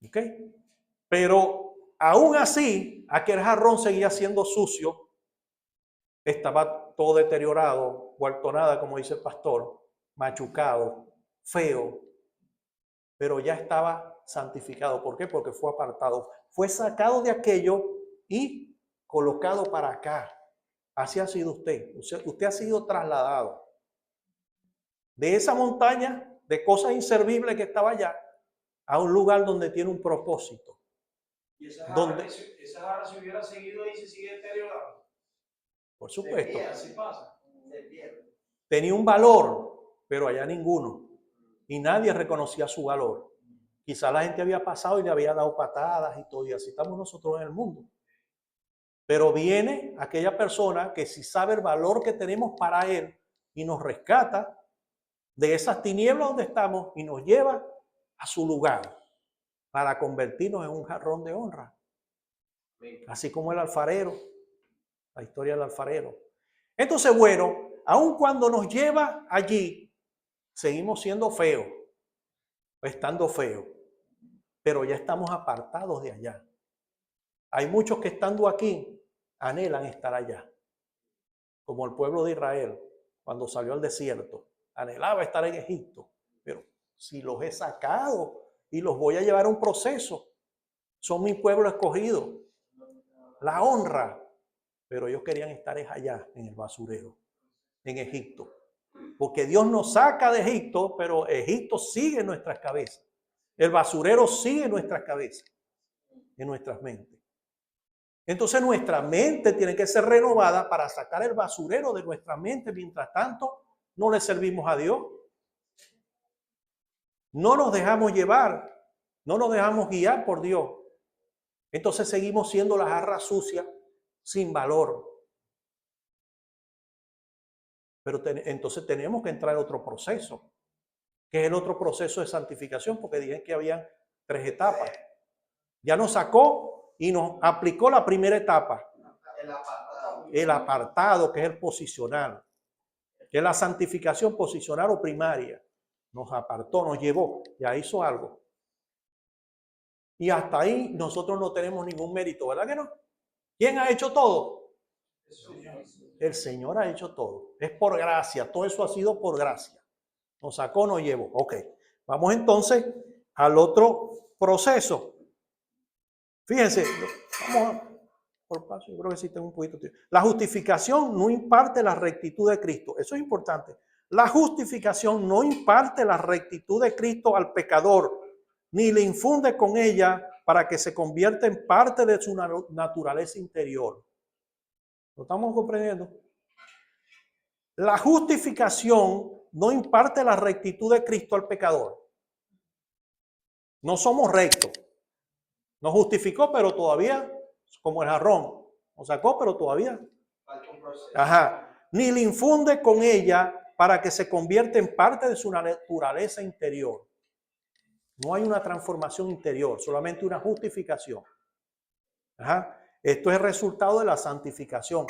¿Ok? Pero aún así, aquel jarrón seguía siendo sucio, estaba todo deteriorado, vuelto nada, como dice el pastor, machucado, feo, pero ya estaba santificado. ¿Por qué? Porque fue apartado, fue sacado de aquello y colocado para acá. Así ha sido usted. Usted ha sido trasladado de esa montaña de cosas inservibles que estaba allá a un lugar donde tiene un propósito. Y esa jarra si hubiera seguido ahí se sigue deteriorando. Por supuesto. Así pasa. Tenía un valor, pero allá ninguno. Y nadie reconocía su valor. Quizá la gente había pasado y le había dado patadas y todo. Y así estamos nosotros en el mundo. Pero viene aquella persona que si sabe el valor que tenemos para él y nos rescata de esas tinieblas donde estamos y nos lleva a su lugar para convertirnos en un jarrón de honra. Así como el alfarero, la historia del alfarero. Entonces, bueno, aun cuando nos lleva allí, seguimos siendo feos, estando feos, pero ya estamos apartados de allá. Hay muchos que estando aquí anhelan estar allá, como el pueblo de Israel cuando salió al desierto, anhelaba estar en Egipto, pero si los he sacado y los voy a llevar a un proceso, son mi pueblo escogido, la honra, pero ellos querían estar allá en el basurero, en Egipto, porque Dios nos saca de Egipto, pero Egipto sigue en nuestras cabezas, el basurero sigue en nuestras cabezas, en nuestras mentes. Entonces nuestra mente tiene que ser renovada para sacar el basurero de nuestra mente. Mientras tanto, no le servimos a Dios. No nos dejamos llevar, no nos dejamos guiar por Dios. Entonces seguimos siendo la jarra sucia sin valor. Pero entonces tenemos que entrar a otro proceso, que es el otro proceso de santificación, porque dije que había 3 etapas. Ya nos sacó y nos aplicó la primera etapa. El apartado, que es el posicional, que es la santificación posicional o primaria. Nos apartó, nos llevó, ya hizo algo. Y hasta ahí nosotros no tenemos ningún mérito, ¿verdad que no? ¿Quién ha hecho todo? El Señor ha hecho todo. Es por gracia, todo eso ha sido por gracia. Nos sacó, nos llevó. Ok, vamos entonces al otro proceso. Fíjense, vamos por paso, yo creo que sí tengo un poquito. La justificación no imparte la rectitud de Cristo. Eso es importante. La justificación no imparte la rectitud de Cristo al pecador, ni le infunde con ella para que se convierta en parte de su naturaleza interior. ¿Lo estamos comprendiendo? La justificación no imparte la rectitud de Cristo al pecador. No somos rectos. Nos justificó, pero todavía, como el jarrón, nos sacó, pero todavía. Ajá. Ni le infunde con ella para que se convierta en parte de su naturaleza interior. No hay una transformación interior, solamente una justificación. Ajá. Esto es el resultado de la santificación.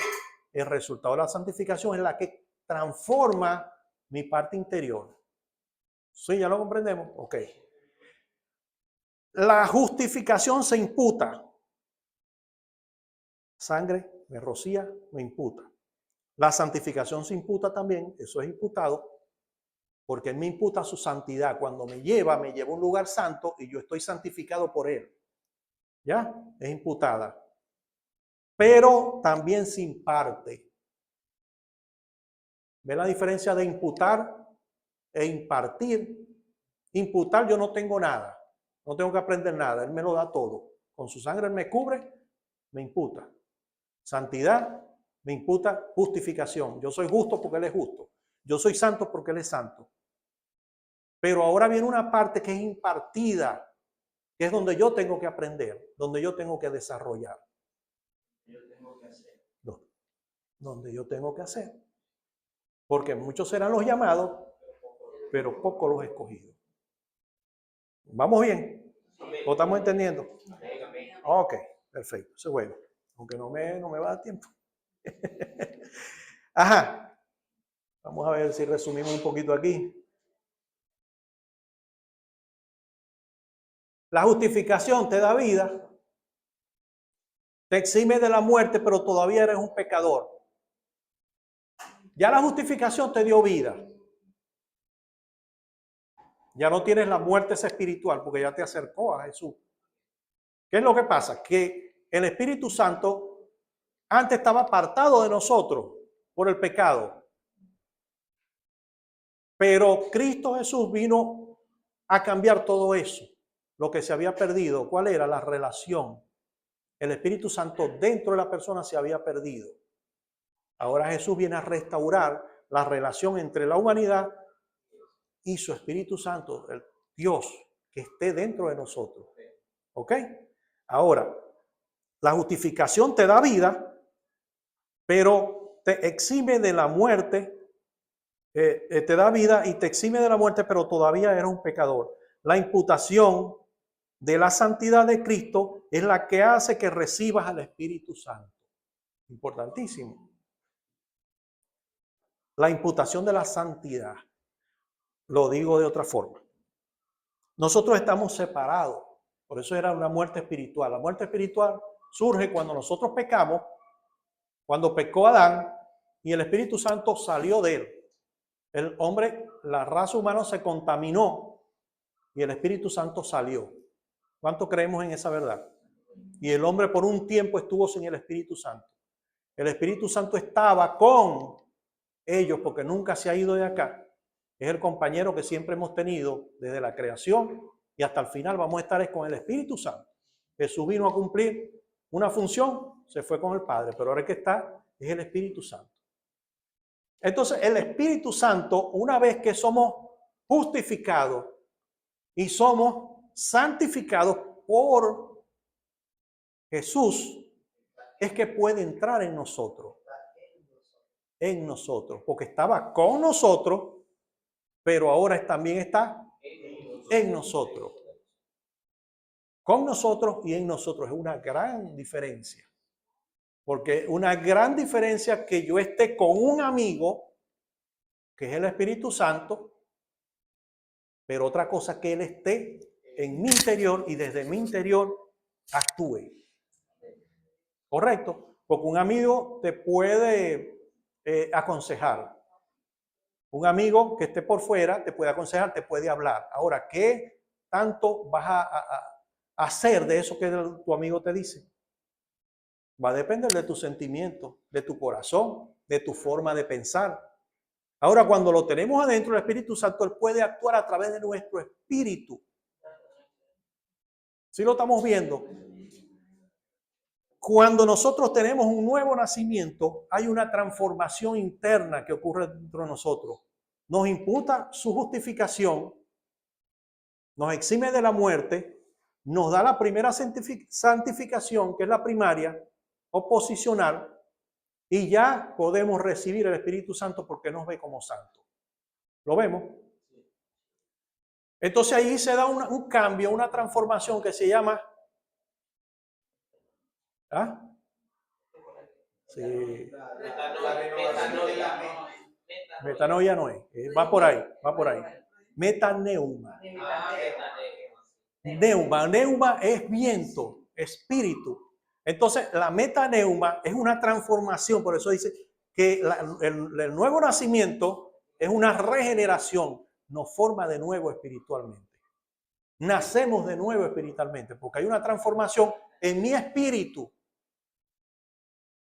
El resultado de la santificación es la que transforma mi parte interior. ¿Sí? ¿Ya lo comprendemos? Ok. La justificación se imputa. Sangre me rocía, me imputa. La santificación se imputa también, eso es imputado, porque Él me imputa su santidad. Cuando me lleva a un lugar santo y yo estoy santificado por Él. ¿Ya? Es imputada. Pero también se imparte. ¿Ve la diferencia de imputar e impartir? Imputar yo no tengo nada. No tengo que aprender nada, Él me lo da todo. Con su sangre Él me cubre, me imputa. Santidad me imputa justificación. Yo soy justo porque Él es justo. Yo soy santo porque Él es santo. Pero ahora viene una parte que es impartida, que es donde yo tengo que aprender, donde yo tengo que desarrollar. donde yo tengo que hacer. Porque muchos serán los llamados, pero pocos los escogidos. ¿Vamos bien? ¿Lo estamos entendiendo? Ok, perfecto. Eso es bueno. Aunque no me va a dar tiempo. Ajá. Vamos a ver si resumimos un poquito aquí. La justificación te da vida, te exime de la muerte, pero todavía eres un pecador. Ya la justificación te dio vida. Ya no tienes la muerte espiritual porque ya te acercó a Jesús. ¿Qué es lo que pasa? Que el Espíritu Santo antes estaba apartado de nosotros por el pecado. Pero Cristo Jesús vino a cambiar todo eso. Lo que se había perdido. ¿Cuál era? La relación. El Espíritu Santo dentro de la persona se había perdido. Ahora Jesús viene a restaurar la relación entre la humanidad y su Espíritu Santo, el Dios que esté dentro de nosotros. ¿Ok? Ahora, la justificación te da vida, pero te exime de la muerte, te da vida y te exime de la muerte, pero todavía eres un pecador. La imputación de la santidad de Cristo es la que hace que recibas al Espíritu Santo. Importantísimo. La imputación de la santidad. Lo digo de otra forma. Nosotros estamos separados. Por eso era una muerte espiritual. La muerte espiritual surge cuando nosotros pecamos, cuando pecó Adán y el Espíritu Santo salió de él. El hombre, la raza humana se contaminó y el Espíritu Santo salió. ¿Cuánto creemos en esa verdad? Y el hombre por un tiempo estuvo sin el Espíritu Santo. El Espíritu Santo estaba con ellos porque nunca se ha ido de acá. Es el compañero que siempre hemos tenido desde la creación y hasta el final vamos a estar con el Espíritu Santo. Jesús vino a cumplir una función, se fue con el Padre, pero ahora el que está es el Espíritu Santo. Entonces el Espíritu Santo, una vez que somos justificados y somos santificados por Jesús, es que puede entrar en nosotros. En nosotros, porque estaba con nosotros, pero ahora también está en nosotros. Con nosotros y en nosotros es una gran diferencia. Porque una gran diferencia que yo esté con un amigo, que es el Espíritu Santo, pero otra cosa que Él esté en mi interior y desde mi interior actúe. ¿Correcto? Porque un amigo te puede aconsejar. Un amigo que esté por fuera te puede aconsejar, te puede hablar. Ahora, ¿qué tanto vas a hacer de eso que tu amigo te dice? Va a depender de tu sentimiento, de tu corazón, de tu forma de pensar. Ahora, cuando lo tenemos adentro, el Espíritu Santo, Él puede actuar a través de nuestro espíritu. ¿Sí lo estamos viendo? Cuando nosotros tenemos un nuevo nacimiento, hay una transformación interna que ocurre dentro de nosotros. Nos imputa su justificación, nos exime de la muerte, nos da la primera santificación, que es la primaria, o posicional, y ya podemos recibir el Espíritu Santo porque nos ve como santo. ¿Lo vemos? Entonces ahí se da un cambio, una transformación que se llama... ¿Ah? Sí. Metanoia no es. Va por ahí, va por ahí. Metaneuma. Neuma es viento, espíritu. Entonces, la metaneuma es una transformación. Por eso dice que el nuevo nacimiento es una regeneración. Nos forma de nuevo espiritualmente. Nacemos de nuevo espiritualmente porque hay una transformación en mi espíritu.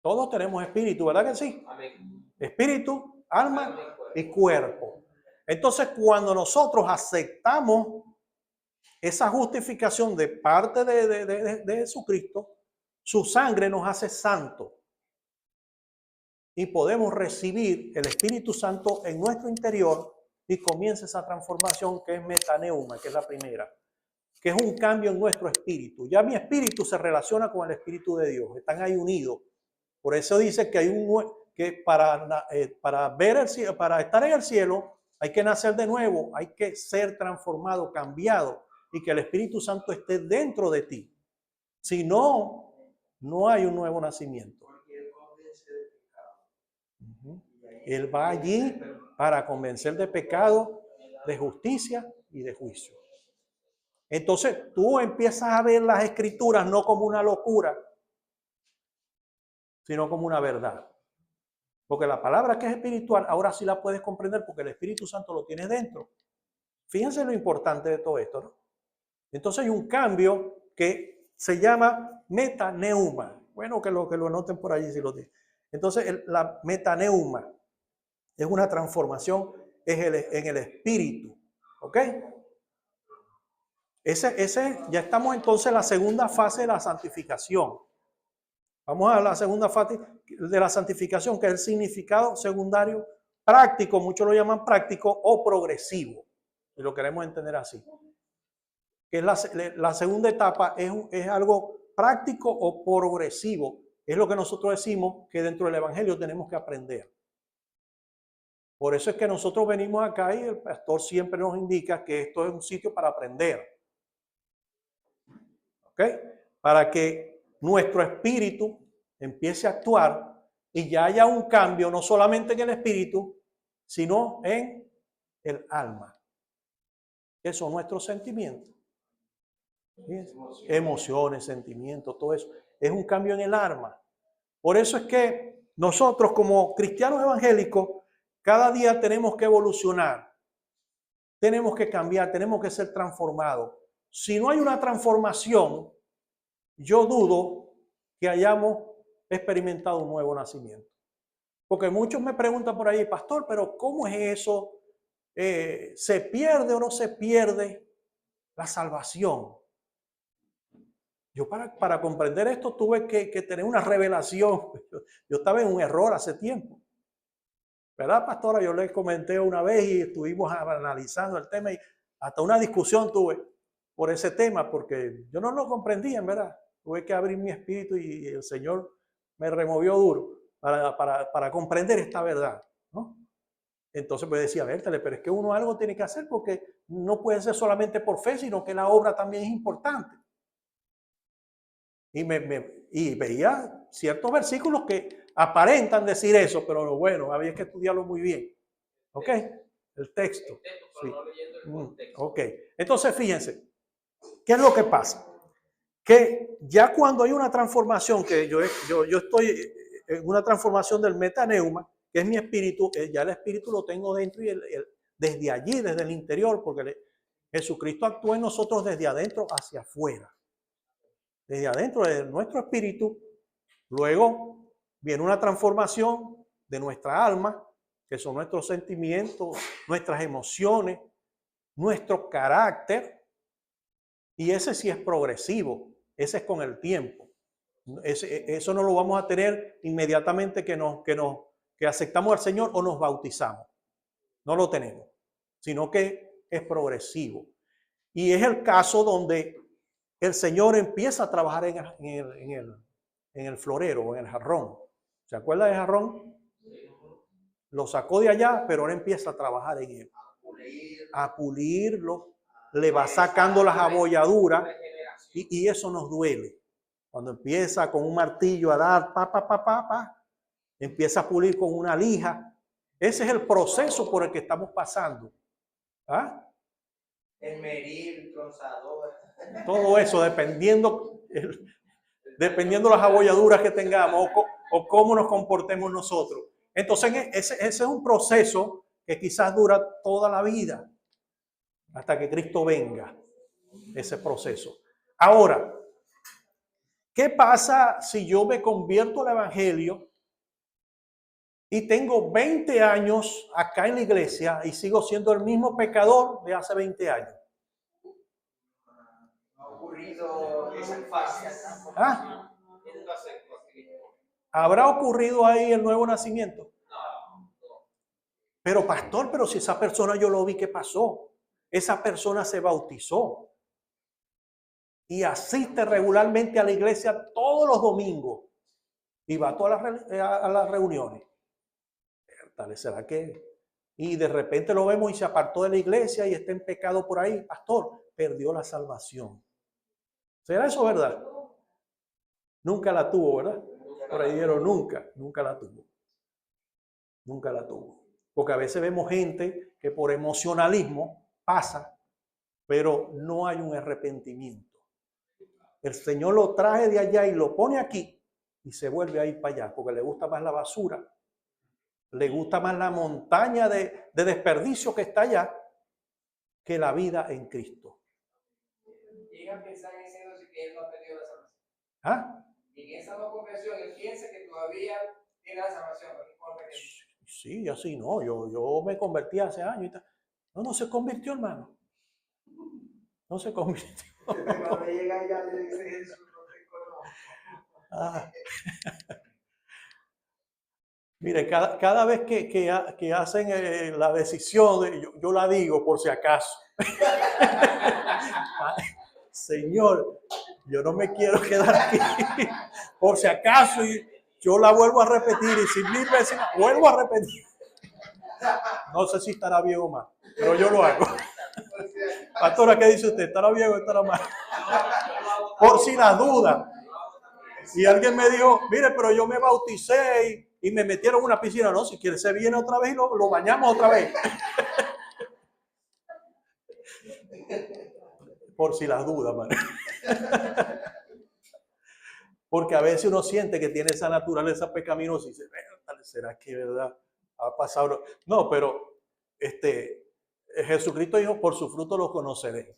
Todos tenemos espíritu, ¿verdad que sí? Espíritu, alma y cuerpo. Entonces, cuando nosotros aceptamos esa justificación de parte de Jesucristo, su sangre nos hace santos. Y podemos recibir el Espíritu Santo en nuestro interior y comienza esa transformación que es metaneuma, que es la primera. Que es un cambio en nuestro espíritu. Ya mi espíritu se relaciona con el Espíritu de Dios. Están ahí unidos. Por eso dice que hay que para ver el cielo, para estar en el cielo, hay que nacer de nuevo, hay que ser transformado, cambiado, y que el Espíritu Santo esté dentro de ti. Si no, no hay un nuevo nacimiento. Él va allí para convencer de pecado, de justicia y de juicio. Entonces tú empiezas a ver las escrituras no como una locura, sino como una verdad. Porque la palabra que es espiritual, ahora sí la puedes comprender porque el Espíritu Santo lo tienes dentro. Fíjense lo importante de todo esto, ¿no? Entonces hay un cambio que se llama metaneuma. Bueno, que lo anoten por allí si lo tienen. Entonces la metaneuma es una transformación en el espíritu. ¿Ok? Ya estamos entonces en la segunda fase de la santificación. Vamos a la segunda fase de la santificación, que es el significado secundario práctico, muchos lo llaman práctico o progresivo, y lo queremos entender así. Que es la segunda etapa, es algo práctico o progresivo. Es lo que nosotros decimos que dentro del Evangelio tenemos que aprender. Por eso es que nosotros venimos acá y el pastor siempre nos indica que esto es un sitio para aprender. ¿Ok? Para que nuestro espíritu empiece a actuar y ya haya un cambio no solamente en el espíritu, sino en el alma. Que son nuestros sentimientos. Emociones, sentimientos, todo eso. Es un cambio en el alma. Por eso es que nosotros como cristianos evangélicos cada día tenemos que evolucionar. Tenemos que cambiar, tenemos que ser transformados. Si no hay una transformación, yo dudo que hayamos experimentado un nuevo nacimiento. Porque muchos me preguntan por ahí, pastor, pero ¿cómo es eso? ¿Se pierde o no se pierde la salvación? Yo para comprender esto tuve que tener una revelación. Yo estaba en un error hace tiempo. ¿Verdad, pastora? Yo les comenté una vez y estuvimos analizando el tema y hasta una discusión tuve por ese tema porque yo no lo comprendía, ¿verdad? Tuve que abrir mi espíritu y el Señor me removió duro para comprender esta verdad, ¿no? Entonces pues decía, vértale, pero es que uno algo tiene que hacer porque no puede ser solamente por fe, sino que la obra también es importante. Y veía ciertos versículos que aparentan decir eso, pero bueno, había que estudiarlo muy bien. ¿Ok? El texto. Sí. Ok. Entonces, fíjense, ¿qué es lo que pasa? Que ya cuando hay una transformación, que yo estoy en una transformación del metaneuma, que es mi espíritu, ya el espíritu lo tengo dentro y desde allí, desde el interior, porque Jesucristo actúa en nosotros desde adentro hacia afuera. Desde adentro de nuestro espíritu, luego viene una transformación de nuestra alma, que son nuestros sentimientos, nuestras emociones, nuestro carácter, y ese sí es progresivo, ese es con el tiempo. Eso no lo vamos a tener inmediatamente que aceptamos al Señor o nos bautizamos. No lo tenemos, sino que es progresivo. Y es el caso donde el Señor empieza a trabajar en el florero, en el jarrón. ¿Se acuerda del jarrón? Lo sacó de allá, pero ahora empieza a trabajar en él. A pulirlo, le va sacando las abolladuras y eso nos duele. Cuando empieza con un martillo a dar, empieza a pulir con una lija. Ese es el proceso por el que estamos pasando. ¿Ah? El medir, tronzador. Todo eso, dependiendo las abolladuras que tengamos o cómo nos comportemos nosotros. Entonces, ese es un proceso que quizás dura toda la vida hasta que Cristo venga, ese proceso. Ahora, ¿qué pasa si yo me convierto al Evangelio y tengo 20 años acá en la iglesia y sigo siendo el mismo pecador de hace 20 años? Ha ocurrido esa fase. ¿Ah? ¿Habrá ocurrido ahí el nuevo nacimiento? Pero pastor, pero si esa persona yo lo vi, ¿qué pasó? Esa persona se bautizó y asiste regularmente a la iglesia todos los domingos y va a todas las reuniones. Tal será que... Y de repente lo vemos y se apartó de la iglesia y está en pecado por ahí. Pastor, perdió la salvación. ¿Será eso verdad? Nunca la tuvo, ¿verdad? Por ahí dijeron nunca la tuvo. Nunca la tuvo. Porque a veces vemos gente que por emocionalismo pasa, pero no hay un arrepentimiento. El Señor lo trae de allá y lo pone aquí y se vuelve a ir para allá porque le gusta más la basura, le gusta más la montaña de desperdicio que está allá que la vida en Cristo. Llega a pensar en ese entonces que él no ha perdido la salvación. ¿Ah? Y en esa no conversión, él piensa que todavía tiene la salvación, no importa que... Sí, así no. Yo me convertí hace años y tal. No se convirtió, hermano. No se convirtió. Cuando llega ya le dice Jesús, no te conozco. Ah. Mire, cada vez que hacen la decisión, yo la digo por si acaso. Señor, yo no me quiero quedar aquí. Por si acaso, y yo la vuelvo a repetir. Y si 1000 veces vuelvo a repetir. No sé si estará bien o mal, pero yo lo hago. Pastora, ¿qué dice usted? ¿Estará bien o estará mal? Por si las dudas. Y alguien me dijo, mire, pero yo me bauticé y me metieron en una piscina. No, si quiere se viene otra vez y lo bañamos otra vez. Por si las dudas, man. Porque a veces uno siente que tiene esa naturaleza pecaminosa y dice, ¿será que verdad ha pasado? No, pero Jesucristo dijo, por su fruto los conoceréis.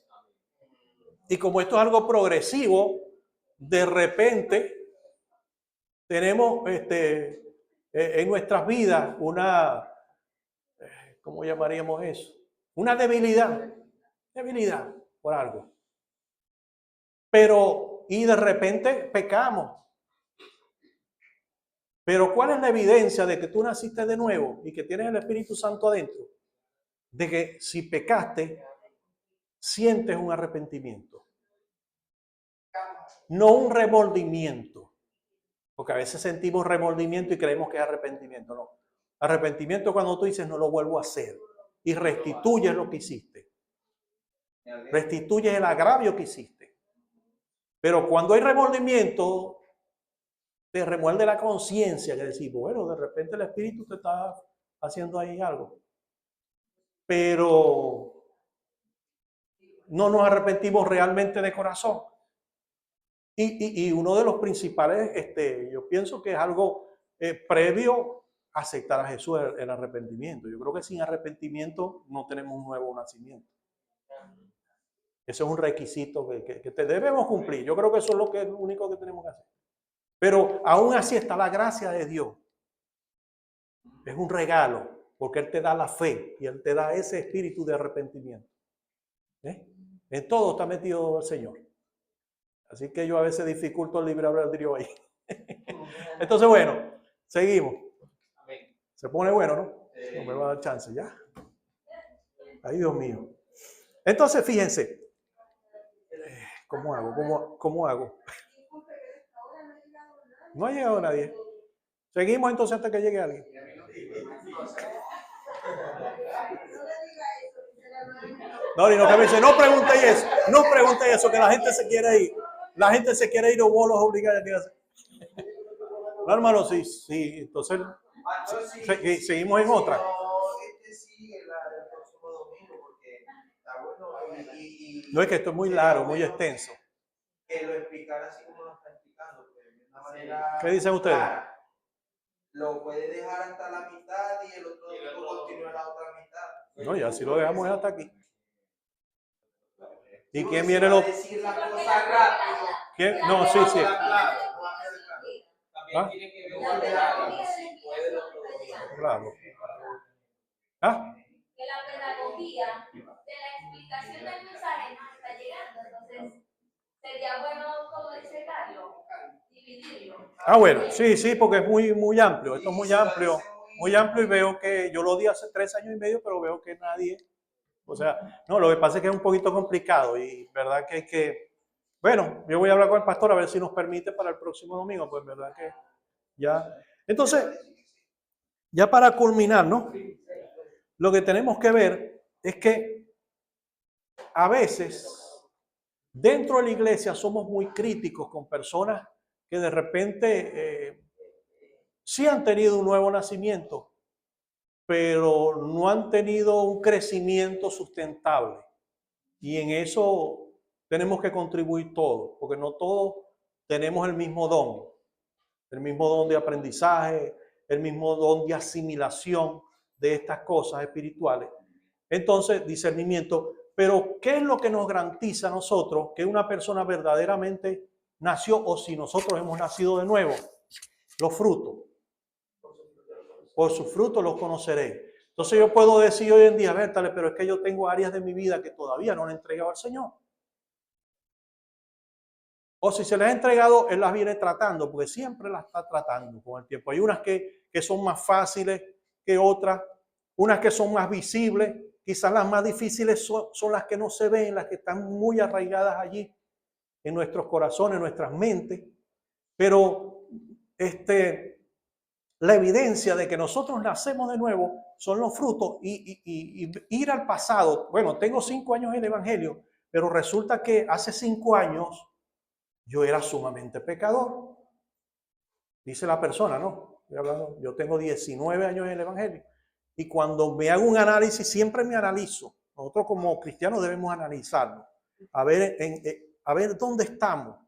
Y como esto es algo progresivo, de repente tenemos en nuestras vidas una, ¿cómo llamaríamos eso? Una debilidad por algo. Pero, y de repente pecamos. Pero ¿cuál es la evidencia de que tú naciste de nuevo y que tienes el Espíritu Santo adentro? De que si pecaste, sientes un arrepentimiento. No un remordimiento. Porque a veces sentimos remordimiento y creemos que es arrepentimiento. No. Arrepentimiento es cuando tú dices, no lo vuelvo a hacer. Y restituyes lo que hiciste. Restituyes el agravio que hiciste. Pero cuando hay remordimiento, te remuerde la conciencia, que decís, bueno, de repente el Espíritu te está haciendo ahí algo. Pero no nos arrepentimos realmente de corazón. Y uno de los principales, yo pienso que es algo previo a aceptar a Jesús, el arrepentimiento. Yo creo que sin arrepentimiento no tenemos un nuevo nacimiento. Eso es un requisito que debemos cumplir. Yo creo que eso es lo único que tenemos que hacer. Pero aún así está la gracia de Dios. Es un regalo, porque Él te da la fe y Él te da ese espíritu de arrepentimiento. En todo está metido el Señor. Así que yo a veces dificulto el libre albedrío ahí. Entonces, bueno, seguimos. Se pone bueno, ¿no? No me va a dar chance ya. Ay, Dios mío. Entonces, fíjense. ¿Cómo hago? ¿Cómo hago? No ha llegado nadie. Seguimos entonces hasta que llegue alguien. No, y no, que me dice, no pregunte eso, que la gente se quiere ir. La gente se quiere ir o vos los obligáis a quedarse. No, hermano, sí, entonces seguimos en otra. Sigue el próximo domingo porque está bueno No, es que esto es muy largo, muy extenso. que lo explicara así como lo está explicando, de una manera. ¿Qué dicen ustedes? Clara. Lo puede dejar hasta la mitad y el otro domingo continúa la otra mitad. No, y así lo dejamos hasta aquí. ¿Y Porque quién si viene va a los? decir las cosas rápido. ¿Quién? No, sí. También ¿Ah? tiene que ver si puede los otros. Claro. ¿Ah? Que la pedagogía de la explicación del mensaje no está llegando, entonces sería bueno, como dice Carlos, dividirlo. Ah, bueno, sí, porque es muy amplio. Esto es muy amplio y veo que yo lo di hace 3 años y medio, pero veo que nadie, o sea, no, lo que pasa es que es un poquito complicado y verdad que hay que, bueno, yo voy a hablar con el pastor a ver si nos permite para el próximo domingo, pues verdad que ya. Entonces, Ya para culminar, ¿no? Lo que tenemos que ver es que a veces dentro de la iglesia somos muy críticos con personas que de repente sí han tenido un nuevo nacimiento, pero no han tenido un crecimiento sustentable. Y en eso tenemos que contribuir todos, porque no todos tenemos el mismo don de aprendizaje, el mismo don de asimilación de estas cosas espirituales. Entonces, discernimiento. Pero, ¿qué es lo que nos garantiza a nosotros que una persona verdaderamente nació o si nosotros hemos nacido de nuevo? Los frutos. Por sus frutos los conoceréis. Entonces yo puedo decir hoy en día, Bertale, pero es que yo tengo áreas de mi vida que todavía no le he entregado al Señor. O si se les ha entregado, Él las viene tratando, porque siempre las está tratando con el tiempo. Hay unas que son más fáciles que otras, unas que son más visibles, quizás las más difíciles son las que no se ven, las que están muy arraigadas allí en nuestros corazones, en nuestras mentes. Pero la evidencia de que nosotros nacemos de nuevo son los frutos y ir al pasado. Bueno, tengo 5 años en el Evangelio, pero resulta que hace 5 años yo era sumamente pecador. Dice la persona, ¿no? Estoy hablando, yo tengo 19 años en el Evangelio y cuando me hago un análisis, siempre me analizo. Nosotros como cristianos debemos analizarlo, a ver dónde estamos.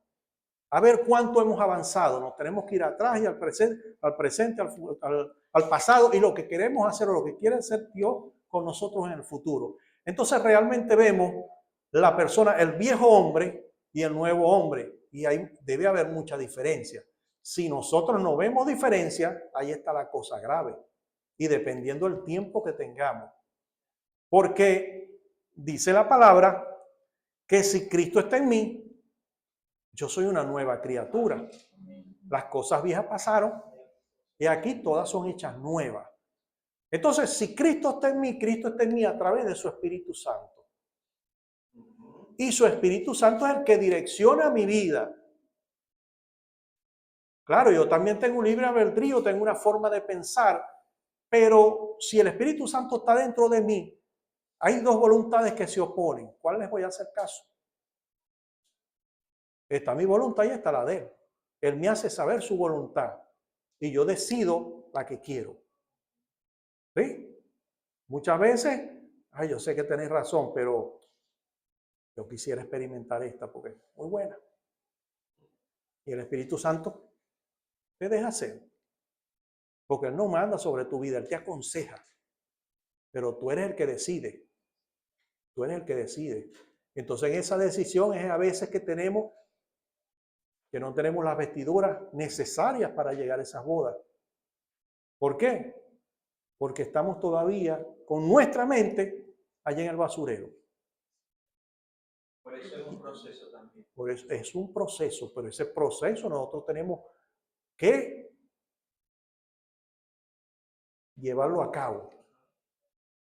A ver cuánto hemos avanzado. Nos tenemos que ir atrás y al presente, al pasado y lo que queremos hacer o lo que quiere hacer Dios con nosotros en el futuro. Entonces realmente vemos la persona, el viejo hombre y el nuevo hombre. Y ahí debe haber mucha diferencia. Si nosotros no vemos diferencia, ahí está la cosa grave. Y dependiendo del tiempo que tengamos. Porque dice la palabra que si Cristo está en mí, yo soy una nueva criatura. Las cosas viejas pasaron y aquí todas son hechas nuevas. Entonces, si Cristo está en mí a través de su Espíritu Santo. Y su Espíritu Santo es el que direcciona mi vida. Claro, yo también tengo un libre albedrío, tengo una forma de pensar, pero si el Espíritu Santo está dentro de mí, hay 2 voluntades que se oponen. ¿Cuál les voy a hacer caso? Está mi voluntad y está la de Él. Él me hace saber su voluntad y yo decido la que quiero. ¿Sí? Muchas veces, yo sé que tenéis razón, pero yo quisiera experimentar esta porque es muy buena. Y el Espíritu Santo te deja hacer. Porque Él no manda sobre tu vida, Él te aconseja. Pero tú eres el que decide. Tú eres el que decide. Entonces en esa decisión es a veces que no tenemos las vestiduras necesarias para llegar a esas bodas. ¿Por qué? Porque estamos todavía con nuestra mente allá en el basurero. Por eso es un proceso también. Por eso es un proceso, pero ese proceso nosotros tenemos que llevarlo a cabo,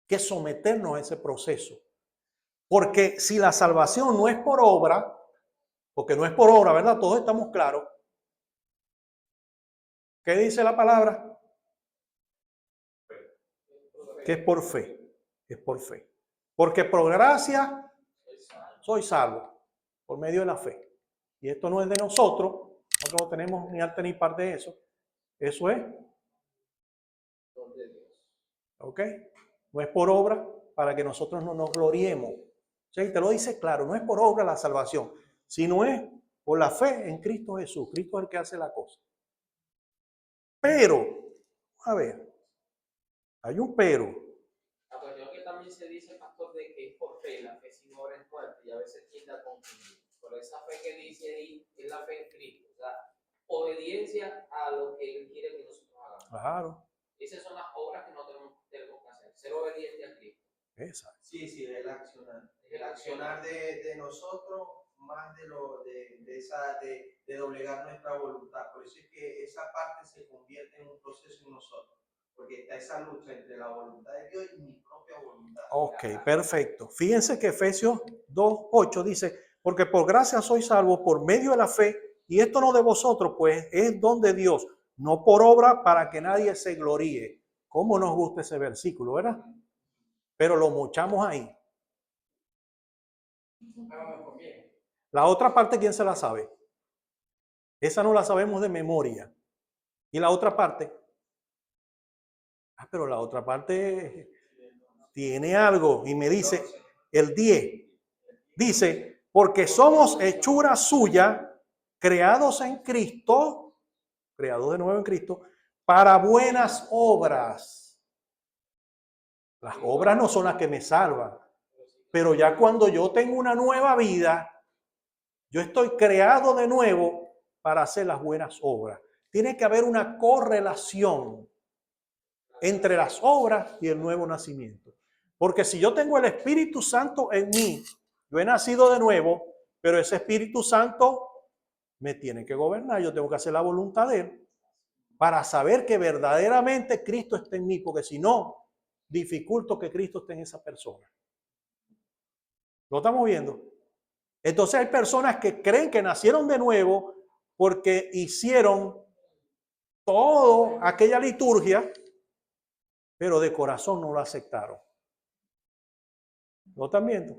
que someternos a ese proceso. Porque si la salvación no es por obra, porque no es por obra, ¿verdad? Todos estamos claros. ¿Qué dice la palabra? Que es por fe. Es por fe. Porque por gracia soy salvo. Por medio de la fe. Y esto no es de nosotros. Nosotros no tenemos ni arte ni parte de eso. Eso es. ¿Ok? No es por obra para que nosotros no nos gloriemos. ¿Sí? Te lo dice claro. No es por obra la salvación. Sino es por la fe en Cristo Jesús. Cristo es el que hace la cosa. Pero, a ver, hay un pero. La cuestión que también se dice, pastor, de que es por fe, la fe sin obra es muerte, y a veces tiende a confundir. Por esa fe que dice ahí, es la fe en Cristo, o sea, obediencia a lo que Él quiere que nosotros hagamos. Claro. Esas son las obras que no tenemos que hacer, ser obediente a Cristo. Exacto. Sí, el accionar. El accionar de nosotros más de doblegar nuestra voluntad. Por eso es que esa parte se convierte en un proceso en nosotros. Porque está esa lucha entre la voluntad de Dios y mi propia voluntad. Ok, perfecto. Fíjense que Efesios 2:8 dice, porque por gracia sois salvos por medio de la fe, y esto no de vosotros, pues es don de Dios, no por obra para que nadie se gloríe. ¿Cómo nos gusta ese versículo, verdad? Pero lo mochamos ahí. No me conviene. La otra parte, ¿quién se la sabe? Esa no la sabemos de memoria. ¿Y la otra parte? Pero la otra parte tiene algo y me dice, el 10, dice, porque somos hechura suya, creados en Cristo, creados de nuevo en Cristo, para buenas obras. Las obras no son las que me salvan, pero ya cuando yo tengo una nueva vida, yo estoy creado de nuevo para hacer las buenas obras. Tiene que haber una correlación entre las obras y el nuevo nacimiento. Porque si yo tengo el Espíritu Santo en mí, yo he nacido de nuevo, pero ese Espíritu Santo me tiene que gobernar. Yo tengo que hacer la voluntad de Él para saber que verdaderamente Cristo está en mí, porque si no, dificulto que Cristo esté en esa persona. ¿Lo estamos viendo? Entonces hay personas que creen que nacieron de nuevo porque hicieron toda aquella liturgia, pero de corazón no lo aceptaron. ¿Lo están viendo?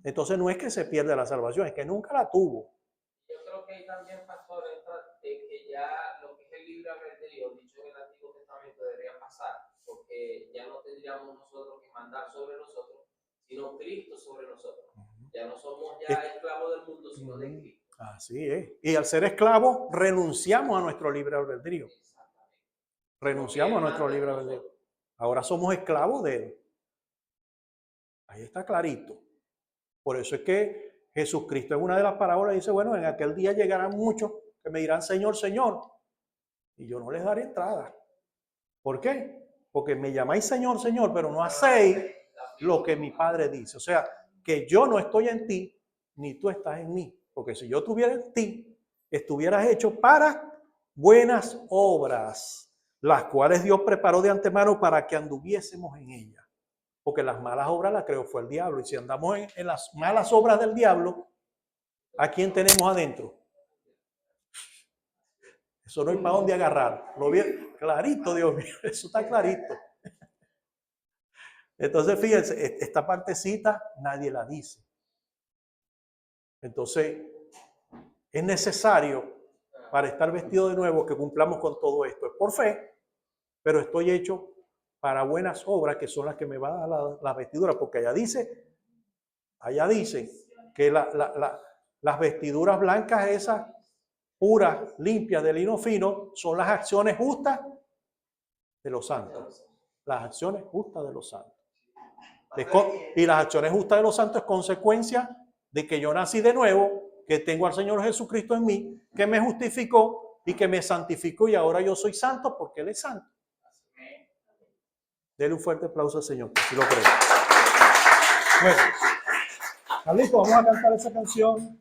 Entonces no es que se pierda la salvación, es que nunca la tuvo. Yo creo que ahí también, pastor, entra de que ya lo que es el libre albedrío, dicho en el Antiguo Testamento, debería pasar, porque ya no tendríamos nosotros que mandar sobre nosotros, sino Cristo sobre nosotros. Ya no somos ya esclavos del mundo, sino de Cristo. Así es. Y al ser esclavos, renunciamos a nuestro libre albedrío. Renunciamos a nuestro libre albedrío. Ahora somos esclavos de Él. Ahí está clarito. Por eso es que Jesucristo en una de las parábolas dice, bueno, en aquel día llegarán muchos que me dirán, Señor, Señor, y yo no les daré entrada. ¿Por qué? Porque me llamáis Señor, Señor, pero no hacéis lo que mi Padre dice. O sea, que yo no estoy en ti, ni tú estás en mí. Porque si yo estuviera en ti, estuvieras hecho para buenas obras, las cuales Dios preparó de antemano para que anduviésemos en ellas. Porque las malas obras las creó fue el diablo. Y si andamos en las malas obras del diablo, ¿a quién tenemos adentro? Eso no hay para dónde agarrar. Lo vi clarito, Dios mío. Eso está clarito. Entonces, fíjense, esta partecita nadie la dice. Entonces, es necesario para estar vestido de nuevo que cumplamos con todo esto. Es por fe, pero estoy hecho para buenas obras que son las que me van a dar la vestidura. Porque allá dice que las vestiduras blancas esas, puras, limpias, de lino fino, son las acciones justas de los santos. Las acciones justas de los santos. Y las acciones justas de los santos es consecuencia de que yo nací de nuevo, que tengo al Señor Jesucristo en mí, que me justificó y que me santificó y ahora yo soy santo porque Él es santo. Dele un fuerte aplauso al Señor, si lo cree. Bueno, Carlito, vamos a cantar esa canción.